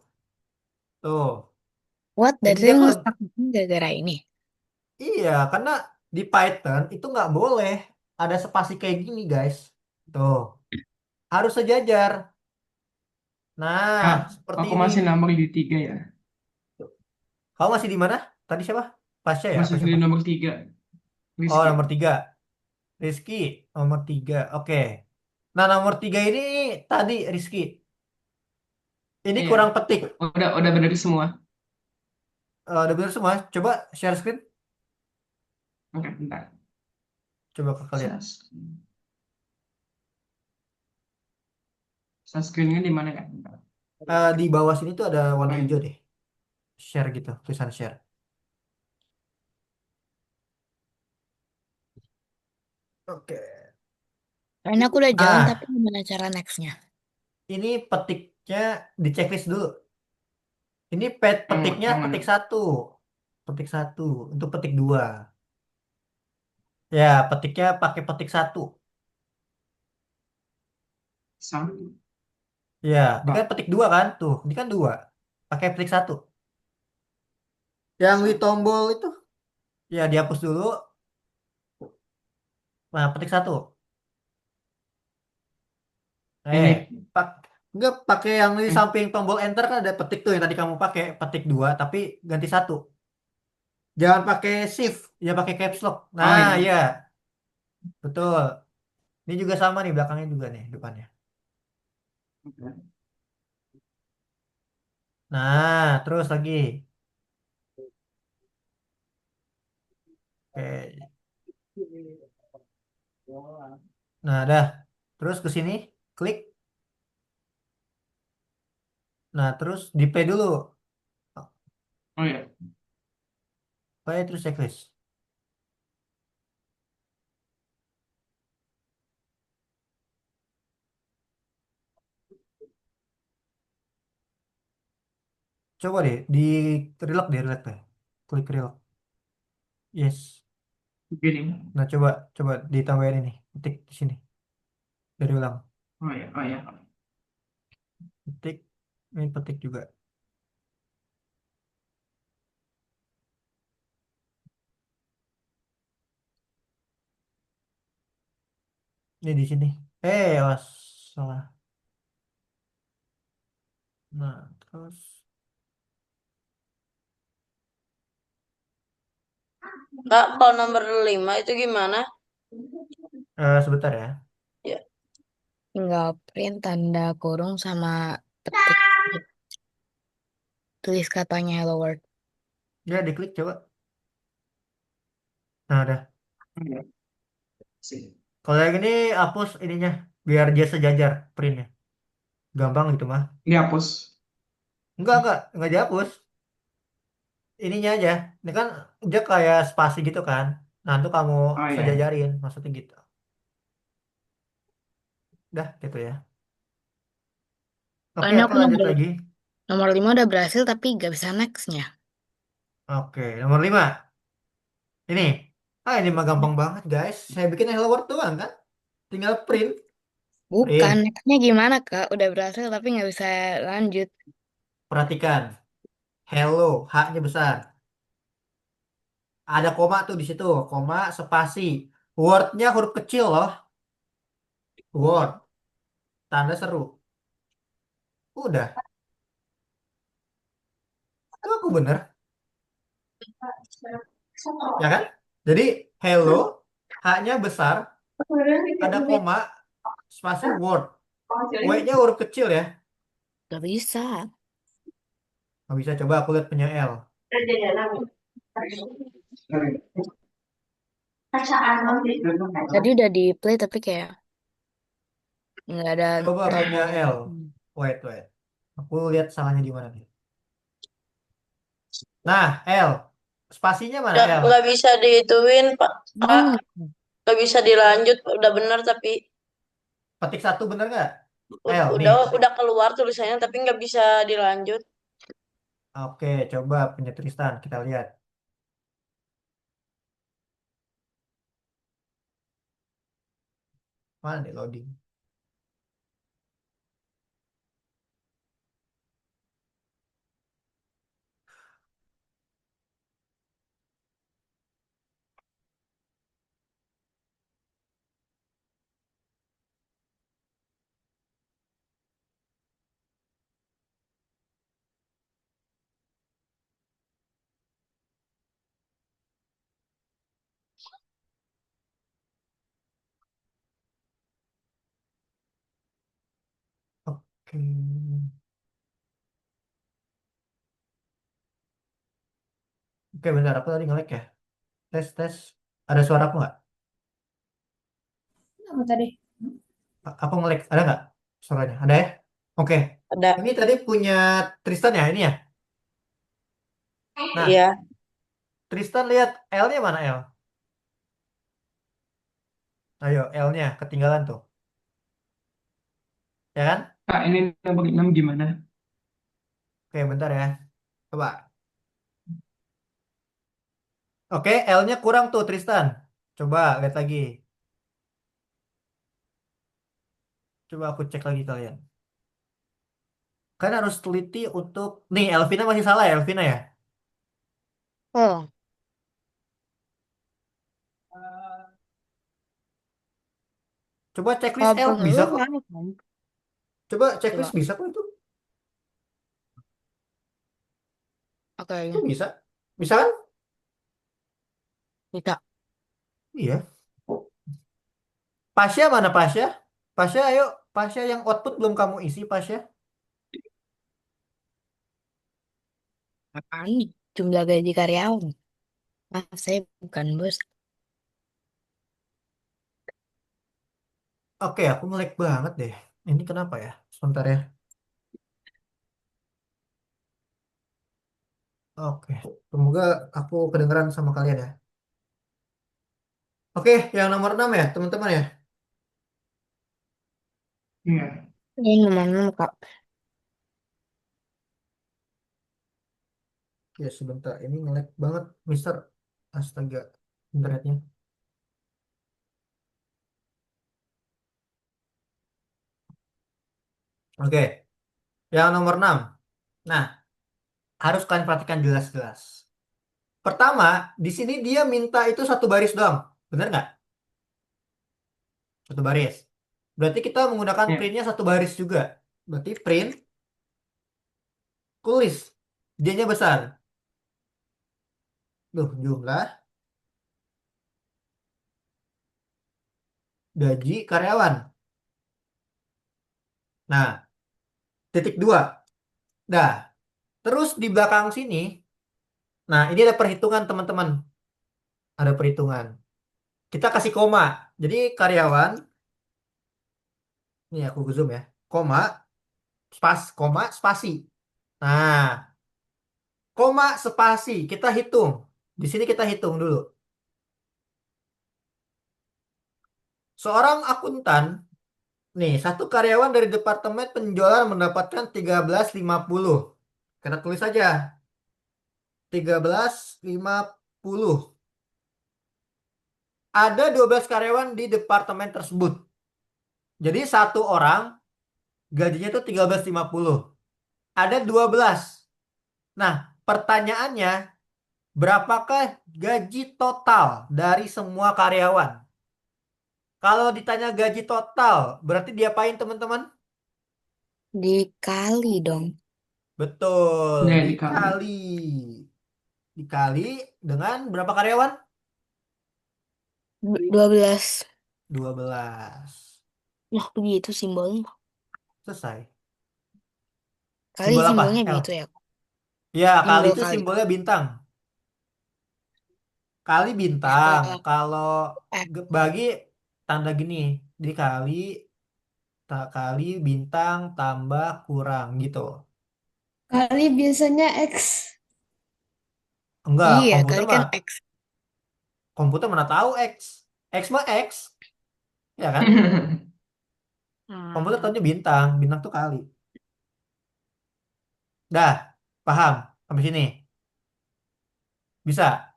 Tuh. What? Jadi Dari dia kalau nge-stuck gara-gara ini. iya, karena di Python itu nggak boleh ada spasi kayak gini, guys. Tuh, harus sejajar. Kak, Nah, seperti aku ini. masih nomor di 3 ya. Kamu masih di mana? Tadi siapa? Pasha ya? Apa Masih di siapa? nomor 3. Oh, Rizky. nomor 3. Rizky, nomor 3. Oke. Nah, nomor 3 ini tadi Rizky. Ini Iya. kurang petik. Udah benar semua. Udah benar semua. Coba share screen. Oke, bentar. Coba kakak lihat. Sunscreen. Sunscreennya di mana kan? Bentar. Di bawah sini tuh ada warna Oh, hijau ini. deh. Share gitu, tulisan share. Oke. Karena aku udah jalan, tapi Nah, gimana cara nextnya? ini petiknya di checklist dulu. Ini petiknya Yang mana? petik satu. Petik satu. Untuk petik dua. Ya, petiknya pakai petik satu. Satu. Ya, ini kan Pak. petik dua kan? Tuh, ini kan dua. Pakai petik satu. Yang di Satu. tombol itu, ya dihapus dulu. Nah, petik satu. Ini. Pak, enggak pakai yang di Eh, samping tombol enter kan ada petik tuh yang tadi kamu pakai petik dua, tapi ganti satu. Jangan pakai shift, ya pakai caps lock. oh Nah, ya. ya, betul. Ini juga sama nih belakangnya juga nih depannya. Oke. Nah, terus lagi. Oke. Nah, dah. Terus ke sini, klik. Nah, terus di play dulu. Oh ya. Play terus checklist. Coba deh di relock deh. Klik relock. Yes. Begini. Nah, coba ditambahin ini. Ketik di sini. Dari ulang. Oh ya. Oh ya. Petik. Ini petik juga. Ini di sini. Oh, salah. Nah, terus. Kak, kalau nomor 5 itu gimana? Sebentar ya. Ya. Tinggal print tanda kurung sama petik. Tulis katanya Hello World. Ya, diklik coba. Nah, udah. Oh ya. Sih. Kalau yang ini hapus ininya. Biar dia sejajar printnya. Gampang gitu mah. Dihapus. Enggak dihapus. Ininya aja. Ini kan dia kayak spasi gitu kan. Nah, itu kamu Oh ya. sejajarin. Maksudnya gitu. Udah, gitu ya. Oke, Soalnya oke aku lanjut lagi. nomor 5 udah berhasil, tapi gak bisa nextnya. Oke, nomor 5. Ini. Ini mah gampang banget, guys. Saya bikin Hello World doang kan. Tinggal print. Bukan, Print. nextnya gimana Kak? Udah berhasil tapi nggak bisa lanjut. Perhatikan. Hello, H-nya besar. Ada koma tuh di situ. Koma, spasi. Word-nya huruf kecil loh. Word. Tanda seru. Udah. Itu aku bener. Ya kan? Jadi, hello. H-nya besar. Ada koma. Spasi word. W-nya huruf kecil ya. Gak bisa. Nggak bisa coba aku lihat punya L. Tadi udah di play tapi kayak nggak ada Coba punya tombol. L. Wait. Aku lihat salahnya di mana nih. Nah, L. Spasinya mana L? Nggak bisa dihituin, Pak. Kak, Hmm, nggak bisa dilanjut. Udah bener tapi Petik satu bener nggak? L nih udah petik. udah keluar tulisannya tapi nggak bisa dilanjut. Oke, coba punya Tristan kita lihat. Mana nih loading? Oke. Oke, bentar. Aku tadi nge-lag ya. Tes. Ada suara aku nggak? Apa tadi? Aku nge-lag. Ada nggak suaranya? Ada ya? Oke. Ada, Ini tadi punya Tristan ya ini ya? Nah, ya. Tristan lihat L-nya mana L? Ayo, L-nya ketinggalan tuh. Ya kan? Kak, ini nomor 6 gimana? Oke, bentar ya. Coba. Oke, L-nya kurang tuh Tristan. Coba lihat lagi. Coba aku cek lagi kalian. Kan harus teliti untuk... Nih, Elvina masih salah ya, Elvina ya? Oh, Coba checklist kalau L, bisa pengurus kok. mana kan? Coba Coba. checklist bisa kok itu. Oke, Kok bisa? Bisa kan? tidak. Iya. Pasya mana Pasya? Pasya, ayo. Pasya yang output belum kamu isi, Pasya. Apaan nih? Jumlah gaji karyawan. Maaf, saya bukan bos. Oke, aku nge-lag banget deh. Ini kenapa ya? Sebentar ya. Oke, semoga aku kedengeran sama kalian ya. Oke, yang nomor 6 ya, teman-teman ya. Iya. Ini mana, Kak? Ya, sebentar. Ini nge-lag banget, Mister. Astaga, internetnya. Oke, yang nomor 6. Nah, harus kalian perhatikan jelas-jelas. Pertama, di sini dia minta itu satu baris doang. Bener nggak? Satu baris. Berarti kita menggunakan Ya. printnya satu baris juga. Berarti print, tulis. Dia-nya besar. Duh, jumlah gaji karyawan. Nah, titik dua. Dah. Terus di belakang sini, nah ini ada perhitungan teman-teman. Ada perhitungan. Kita kasih koma. Jadi karyawan, ini aku zoom ya. Koma, koma, spasi. Nah, koma, spasi. Kita hitung. Di sini kita hitung dulu. Seorang akuntan, nih, satu karyawan dari departemen penjualan mendapatkan 13.50. Kita tulis saja. 13.50. Ada 12 karyawan di departemen tersebut. Jadi satu orang gajinya itu 13.50. Ada 12. Nah, pertanyaannya, berapakah gaji total dari semua karyawan? Kalau ditanya gaji total, berarti diapain teman-teman? Dikali dong. Betul, Ya, dikali. dikali. Dikali dengan berapa karyawan? 12. 12. Nah, begitu simbolnya. Selesai. Kali Simbol apa? simbolnya L. begitu ya. Ya, kali Simbol itu kali. simbolnya bintang. Kali Eh, bintang. kalau Kalau eh, bagi tanda gini, dikali tak kali bintang tambah kurang gitu. Kali biasanya X. Enggak, iya, kali kan X. komputer mana tahu X. X mah X, ya kan? Komputer Hmm. tahunya bintang, bintang tuh kali. Dah, paham sampai sini. Bisa.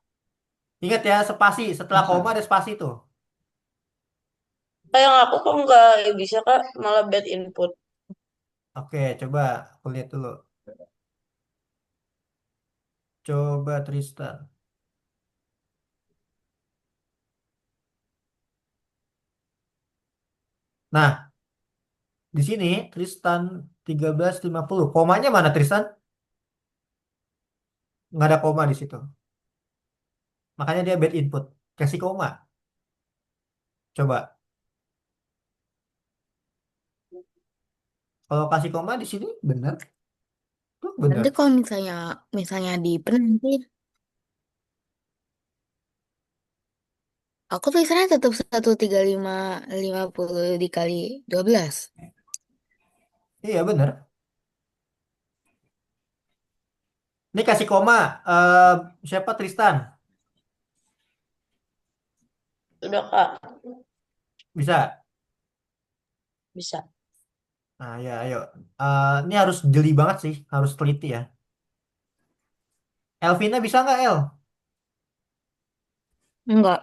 Ingat ya, spasi setelah koma Bisa. ada spasi tuh. Kayak aku kok nggak bisa kak, malah bad input. Oke, coba aku lihat dulu. Coba Tristan. Nah, di sini Tristan 13.50. Komanya mana Tristan? Nggak ada koma di situ. Makanya dia bad input. Kasih koma. Coba. Kalau kasih koma di sini benar. Tuh benar. Nanti kalau misalnya di nanti aku tulisannya tetap 13550 dikali 12. Iya benar. Ini kasih koma. Siapa Tristan? Udah kak, Bisa. bisa. Nah, ya, ayo. Ini harus jeli banget sih, harus teliti ya. Elvina bisa nggak, El? Enggak.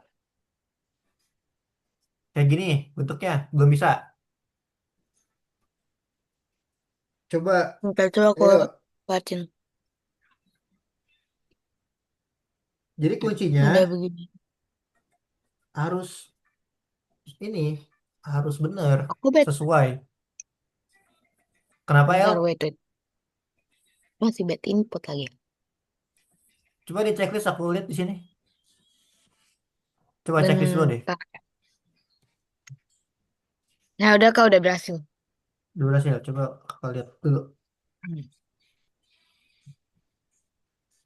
Kayak gini bentuknya, belum bisa. Coba, Ntar coba aku ayo. bacain. Jadi kuncinya Udah begini. harus ini, harus bener, Aku bet. sesuai. Kenapa, Bentar, El? wait, wait. Masih bad input lagi. Coba di checklist aku lihat di sini. Coba checklist dulu deh. Bentar. Nah, udah kau udah berhasil. Durasi ya, coba kakak lihat dulu. Hmm.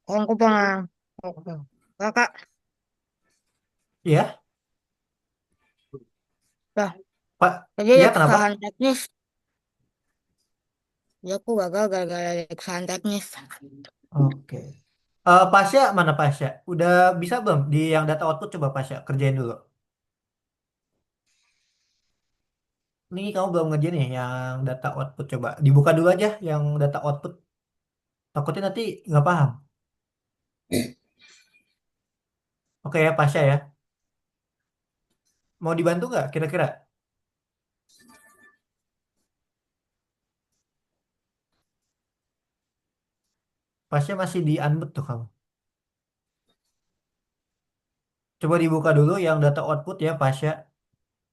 Oh, aku pernah. Kakak, Iya, lah, Pak. tadi Iya, ada kenapa? kesalahan teknis. Ya, aku gagal gara-gara ada kesalahan teknis. Oke. Pasya mana Pasya? Udah bisa belum di yang data output coba Pasya kerjain dulu. Ini kamu belum ngerjain nih yang data output coba. Dibuka dulu aja yang data output. Takutnya nanti nggak paham. Oke ya Pasya ya. Mau dibantu nggak kira-kira? Pasya masih di unmute tuh kamu. Coba dibuka dulu yang data output ya Pasya.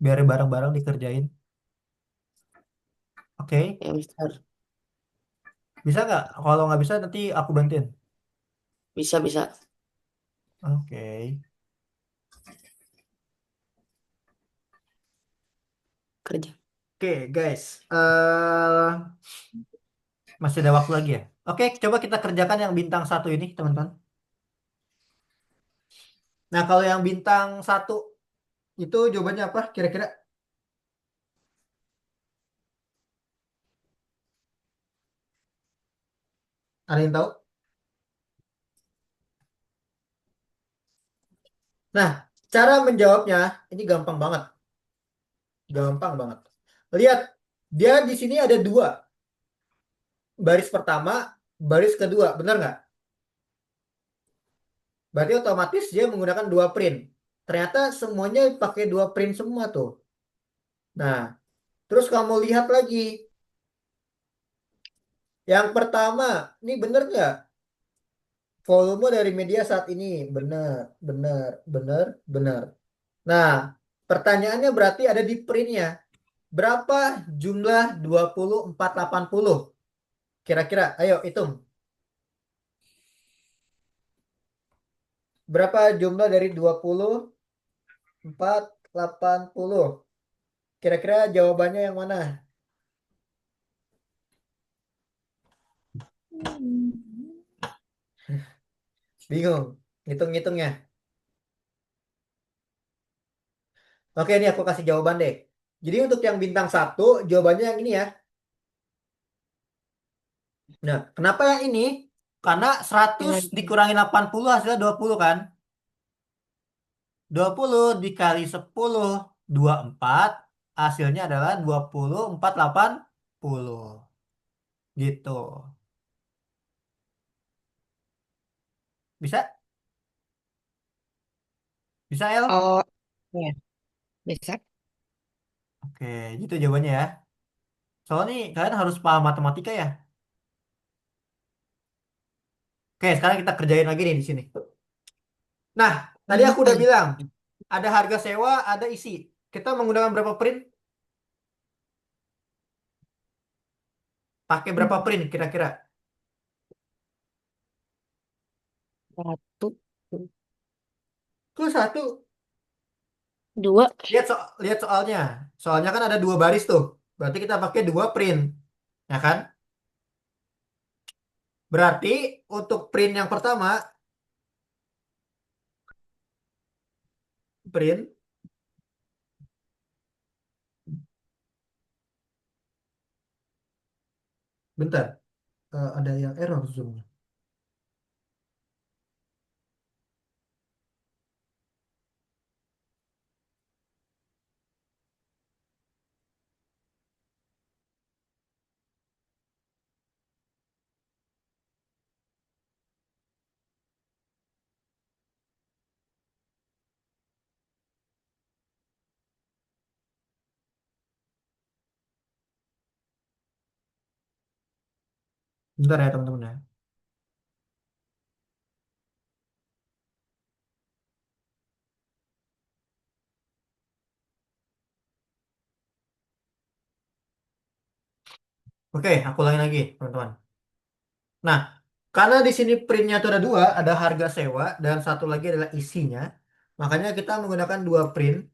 Biar bareng-bareng dikerjain. Oke. Ya, Mister. Bisa nggak? Kalau nggak bisa nanti aku bantuin. Bisa, bisa. Oke. Kerja. Oke guys. Masih ada waktu lagi ya? Oke, coba kita kerjakan yang bintang satu ini, teman-teman. Nah, kalau yang bintang satu itu jawabannya apa? Kira-kira ada yang tahu? Nah, cara menjawabnya ini gampang banget, gampang banget. Lihat, dia di sini ada dua, baris pertama, baris kedua, benar nggak? Berarti otomatis dia menggunakan dua print. Ternyata semuanya pakai dua print semua tuh. Nah, terus kamu lihat lagi, yang pertama, ini bener nggak? Volume dari media saat ini benar, benar, benar, benar. Nah, pertanyaannya berarti ada di printnya. Berapa jumlah 2480? Kira-kira, ayo hitung. Berapa jumlah dari 2480? Kira-kira jawabannya yang mana? Bingung, hitung-hitungnya. Oke, ini aku kasih jawaban deh. Jadi untuk yang bintang satu, jawabannya yang ini ya. Nah, kenapa yang ini? Karena 100 Yang dikurangi 80 hasilnya 20 kan? 20 dikali 10, 24. Hasilnya adalah 2480. Gitu. Bisa? Bisa, El? Oh, ya, bisa. Oke, gitu jawabannya ya. Soalnya nih, kalian harus paham matematika ya. Oke, sekarang kita kerjain lagi nih di sini. Nah, tadi aku Apa udah nih? bilang, ada harga sewa, ada isi. Kita menggunakan berapa print? Pakai berapa print kira-kira? Satu, Tuh satu. dua. Lihat soalnya. Soalnya kan ada dua baris tuh. Berarti kita pakai dua print. Ya kan? Berarti untuk print yang pertama, print, bentar, ada yang error zoomnya. Bentar ya teman-teman ya. Oke, aku ulangi lagi teman-teman. Nah, karena di sini printnya itu ada dua, ada harga sewa dan satu lagi adalah isinya. Makanya kita menggunakan dua print,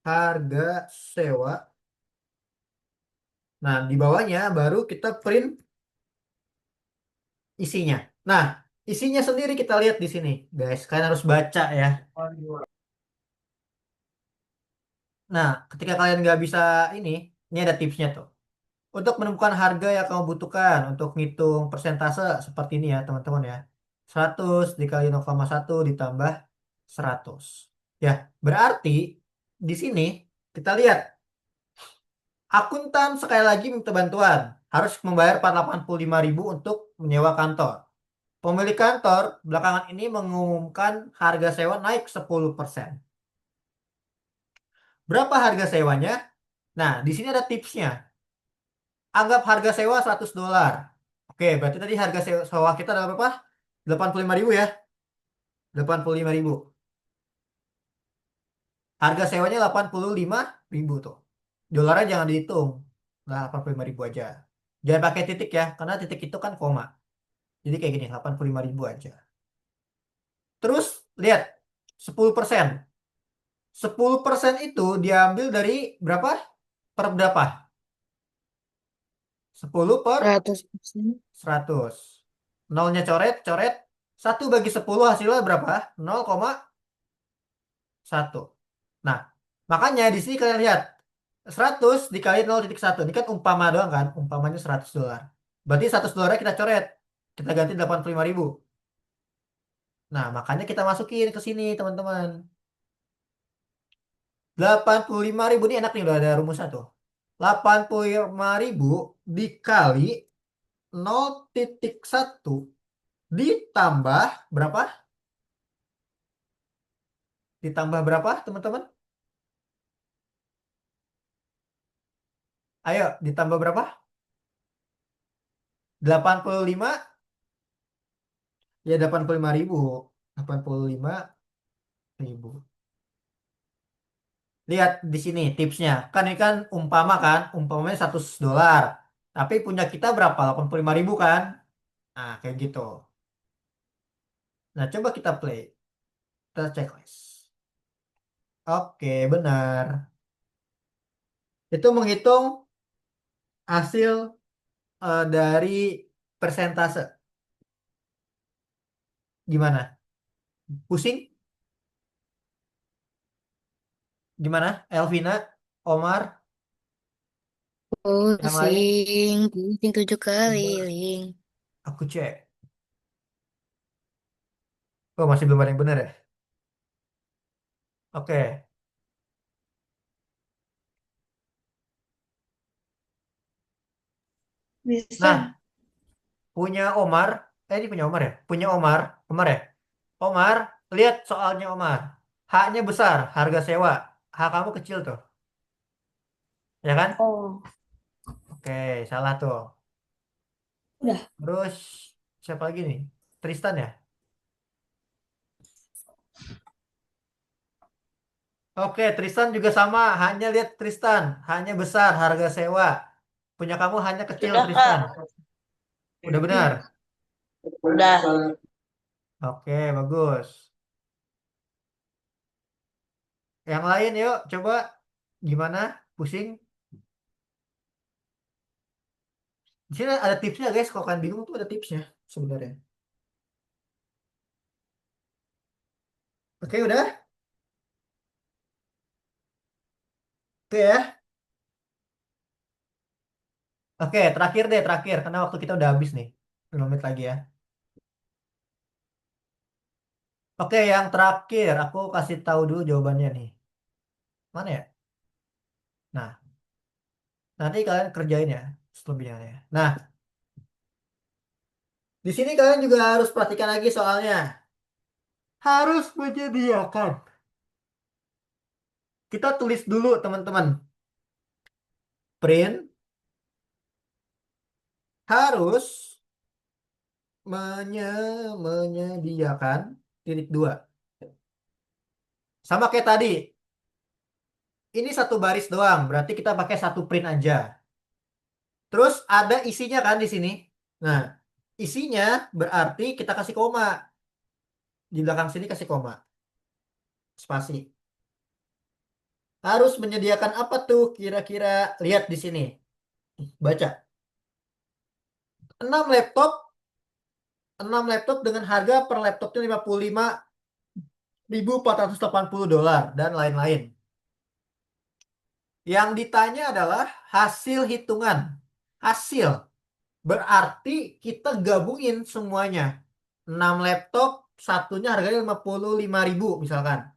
harga sewa. Nah, di bawahnya baru kita print isinya. Nah, isinya sendiri kita lihat di sini, guys. Kalian harus baca ya. Nah, ketika kalian nggak bisa ini ada tipsnya tuh. Untuk menemukan harga yang kamu butuhkan untuk ngitung persentase seperti ini ya, teman-teman ya. 100 dikali 0,1 ditambah 100. Ya, berarti di sini kita lihat akuntan sekali lagi minta bantuan. Harus membayar 485.000 untuk menyewa kantor. Pemilik kantor belakangan ini mengumumkan harga sewa naik 10%. Berapa harga sewanya? Nah, di sini ada tipsnya. Anggap harga sewa $100. Oke, berarti tadi harga sewa kita adalah berapa? 85.000 ya. 85.000. Harga sewanya 85.000 tuh. Dolarnya jangan dihitung. Nah, 85.000 aja. Jangan pakai titik ya, karena titik itu kan koma. Jadi kayak gini, 85.000 aja. Terus, lihat. 10%. 10% itu diambil dari berapa? Per berapa? 10 per 100%. 100. Nolnya coret, coret. 1 bagi 10 hasilnya berapa? 0,1. Nah, makanya di sini kalian lihat. 100 dikali 0,1. Ini kan umpama doang kan? Umpamanya $100. Berarti $100 kita coret. Kita ganti 85.000. Nah, makanya kita masukin ke sini, teman-teman. 85.000 ini enak nih, udah ada rumusnya tuh. 85.000 dikali 0,1 ditambah berapa? Ditambah berapa, teman-teman? Ayo, ditambah berapa? 85, ya 85.000. 85.000. Lihat di sini tipsnya. Kan ini kan umpama kan, umpamanya $100. Tapi punya kita berapa? 85.000 kan? Nah, kayak gitu. Nah, coba kita play. Kita checklist. Oke, benar. Itu menghitung hasil dari persentase. Gimana? Pusing? Gimana? Elvina, Omar, yang lain? Pusing, pusing 7 keliling. Aku cek. Oh, masih belum ada yang benar ya? Oke. Bisa. Nah, punya Omar. Ini punya Omar ya? Punya Omar. Omar ya? Omar, lihat soalnya Omar. Haknya besar, harga sewa. Hak kamu kecil tuh. Ya kan? Oh, Oke, salah tuh. udah. Terus, siapa lagi nih? Tristan ya? Oke, Tristan juga sama. Hanya lihat Tristan. Hanya besar, harga sewa. Punya kamu hanya kecil, Sudah, Kak. Tristan. Udah benar? Udah. Oke, bagus. Yang lain yuk, coba. Gimana? Pusing? Di sini ada tipsnya guys. Kalau kalian bingung tuh ada tipsnya sebenarnya. Oke, udah? Oke ya. Oke, terakhir deh, terakhir. Karena waktu kita udah habis nih. 5 menit lagi ya. Oke, yang terakhir. Aku kasih tahu dulu jawabannya nih. Mana ya? Nah, nanti kalian kerjain ya. Selebihnya ya. Nah, di sini kalian juga harus perhatikan lagi soalnya. Harus menyediakan. Kita tulis dulu, teman-teman. Print harus menyediakan titik dua. Sama kayak tadi. Ini satu baris doang, berarti kita pakai satu print aja. Terus ada isinya kan di sini. Nah, isinya berarti kita kasih koma. Di belakang sini kasih koma. Spasi. Harus menyediakan apa tuh kira-kira? Lihat di sini. Baca. 6 laptop 6 laptop dengan harga per laptopnya $55.480 dan lain-lain. Yang ditanya adalah hasil hitungan. Hasil. Berarti kita gabungin semuanya. 6 laptop, satunya harganya 55.000 misalkan.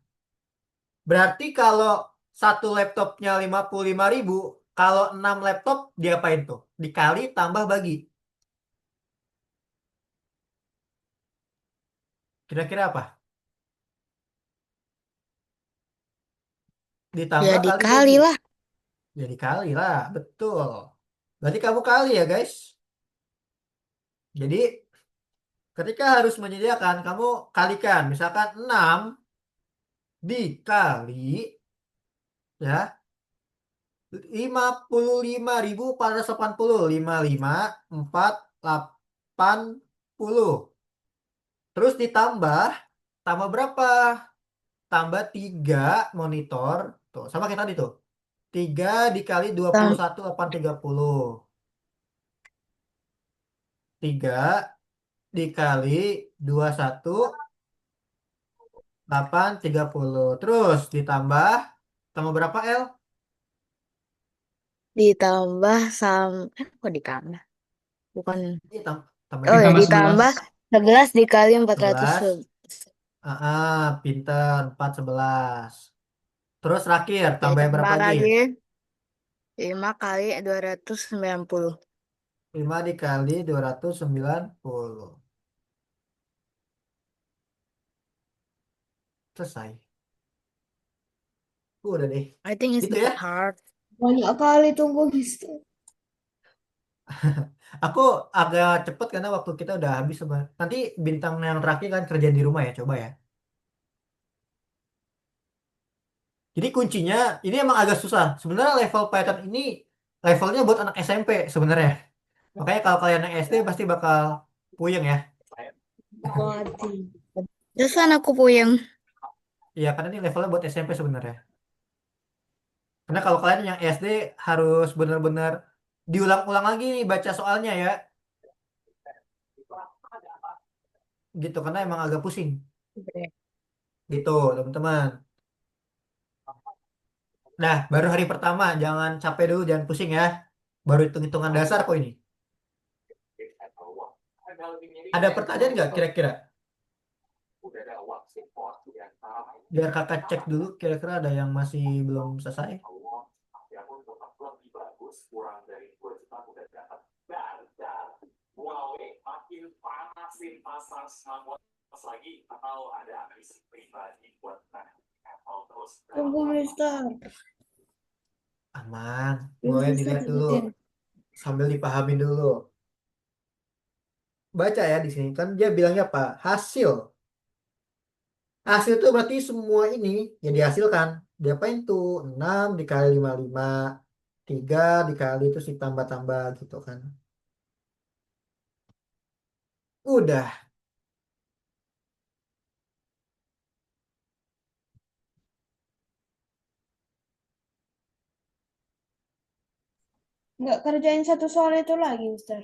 Berarti kalau satu laptopnya 55.000, kalau 6 laptop diapain tuh? Dikali tambah bagi. Kira-kira apa? Ya Ditambah kali dikali bagi. lah. Ya dikali lah, betul. Berarti kamu kali ya guys. Jadi ketika harus menyediakan, kamu kalikan. Misalkan 6 dikali ya 55.480. 55.480. Terus tambah berapa? Tambah 3 monitor. Tuh, sama kayak tadi tuh. 3 dikali Tam- 21.830. 3 dikali 21.830. Terus tambah berapa L? Ditambah kok ditambah? Bukan. Ini tambah Oh ya, Ditambah 11. ditambah 11 dikali 400. 11. Pinter. 411. Terus terakhir, Ya tambahin tambah berapa lagi? lagi 5 kali 290. 5 dikali 290. Selesai. Udah deh. I think it's Gitu that ya. hard. Banyak kali tunggu Mister. Aku agak cepet karena waktu kita udah habis sebenarnya. Nanti bintang yang terakhir kan kerjaan di rumah ya, coba ya. Jadi kuncinya ini emang agak susah. Sebenarnya level Python ini levelnya buat anak SMP sebenarnya. Makanya kalau kalian yang SD pasti bakal puyeng ya. Mati. Terusan aku puyeng. Iya, karena ini levelnya buat SMP sebenarnya. Karena kalau kalian yang SD harus benar-benar diulang-ulang lagi nih baca soalnya ya. Gitu, karena emang agak pusing. Gitu, teman-teman. Nah, baru hari pertama, jangan capek dulu, jangan pusing ya. Baru hitung-hitungan dasar kok ini. Ada pertanyaan nggak kira-kira? Biar kakak cek dulu, kira-kira ada yang masih belum selesai. Tunggu Mister. Aman, Belum boleh selesai dilihat dulu, sebutin. sambil dipahamin dulu. Baca ya di sini, kan dia bilangnya apa? Hasil. Hasil itu berarti semua ini yang dihasilkan. Diapain tuh? 6 dikali 55. 3 dikali itu si tambah-tambah gitu kan. Udah. Nggak kerjain satu soal itu lagi Mister.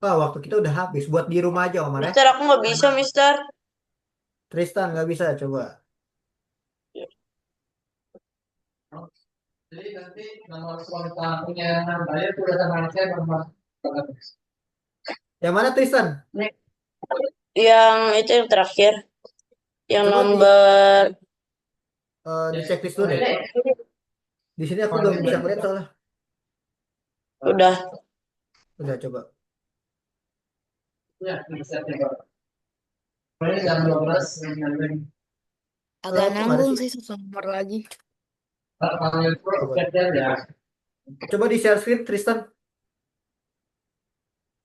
Wah, waktu kita udah habis. Buat di rumah aja, Omar ya. Mister, aku nggak bisa, Mister. Tristan nggak bisa, coba. Jadi nanti nomor kontaknya bayar udah sama saya Bang. Yang mana Tristan? Yang itu yang terakhir. Yang Coba nomor di checklist dulu deh. Di sini aku belum bisa ngeliat soalnya. udah. Udah, coba. Ya, bisa coba. Ini jam 12 Agak kok nggak ada nanggung sih? sih satu nomor lagi. Coba. Coba di share screen, Tristan.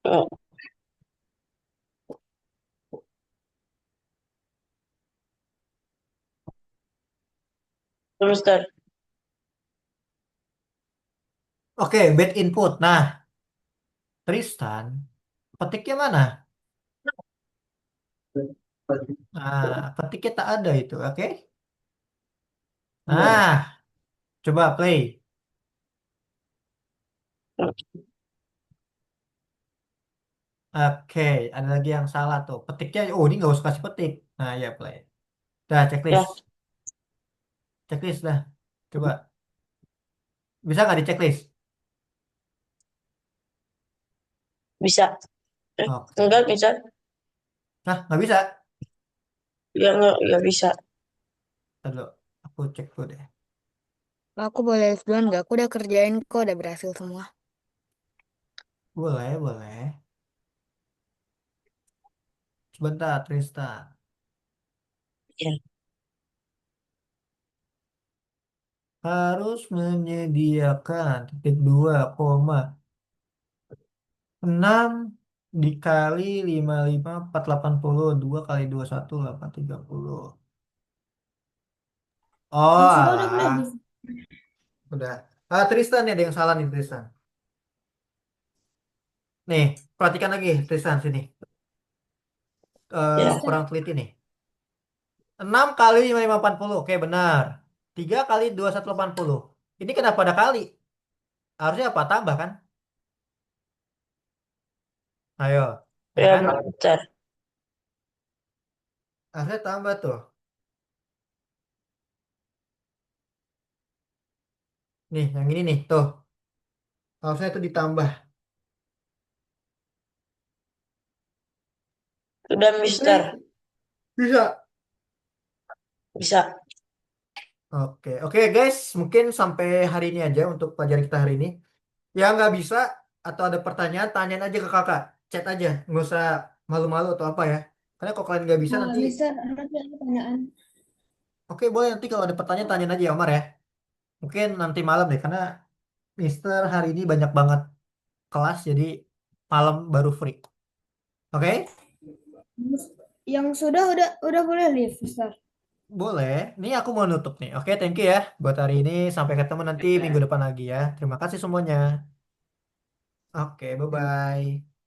Oh, Mister. Oke, bad input. Nah, Tristan, petiknya mana? Nah, petiknya tak ada itu, oke? Nah, coba play. Oke, ada lagi yang salah tuh. Petiknya, oh ini nggak usah kasih petik. Nah, ya play. Dah, checklist. Ya, Checklist dah. Coba. Bisa nggak di checklist? bisa. Oke. Enggak bisa. Nah, nggak bisa. Ya, enggak bisa. Ntar dulu. Aku cek dulu deh. Aku boleh live duluan nggak? Aku udah kerjain kok, udah berhasil semua. Boleh, boleh. Sebentar, Tristan. Ya. Harus menyediakan titik 2,6 dikali 55 480 2 kali 21 830. Oh, Yang sudah boleh alah. bisa. Udah. Ah, Tristan nih ada yang salah nih, Tristan. Nih, perhatikan lagi, Tristan sini. Ya. Kurang teliti nih. 6 kali 5580. Oke, benar. 3 kali 2180. Ini kenapa ada kali? Harusnya apa? Tambah kan? Ayo, ya Ya, kan? bentar. Harusnya tambah tuh. Nih, yang ini nih, tuh. Harusnya itu ditambah. Sudah, Mister. Oke, bisa. Bisa. Oke, oke guys, mungkin sampai hari ini aja untuk pelajaran kita hari ini. Ya nggak bisa atau ada pertanyaan, tanyain aja ke kakak. Chat aja, nggak usah malu-malu atau apa ya. Karena kalau kalian nggak bisa nanti, Mister, ada pertanyaan. oke boleh nanti kalau ada pertanyaan tanyain aja ya Omar ya. Mungkin nanti malam deh, karena Mister hari ini banyak banget kelas, jadi malam baru free. Oke, Yang sudah udah boleh live, Mister. boleh. Nih aku mau nutup nih. Oke, thank you ya buat hari ini. Sampai ketemu nanti minggu depan lagi ya. Terima kasih semuanya. Oke, bye-bye.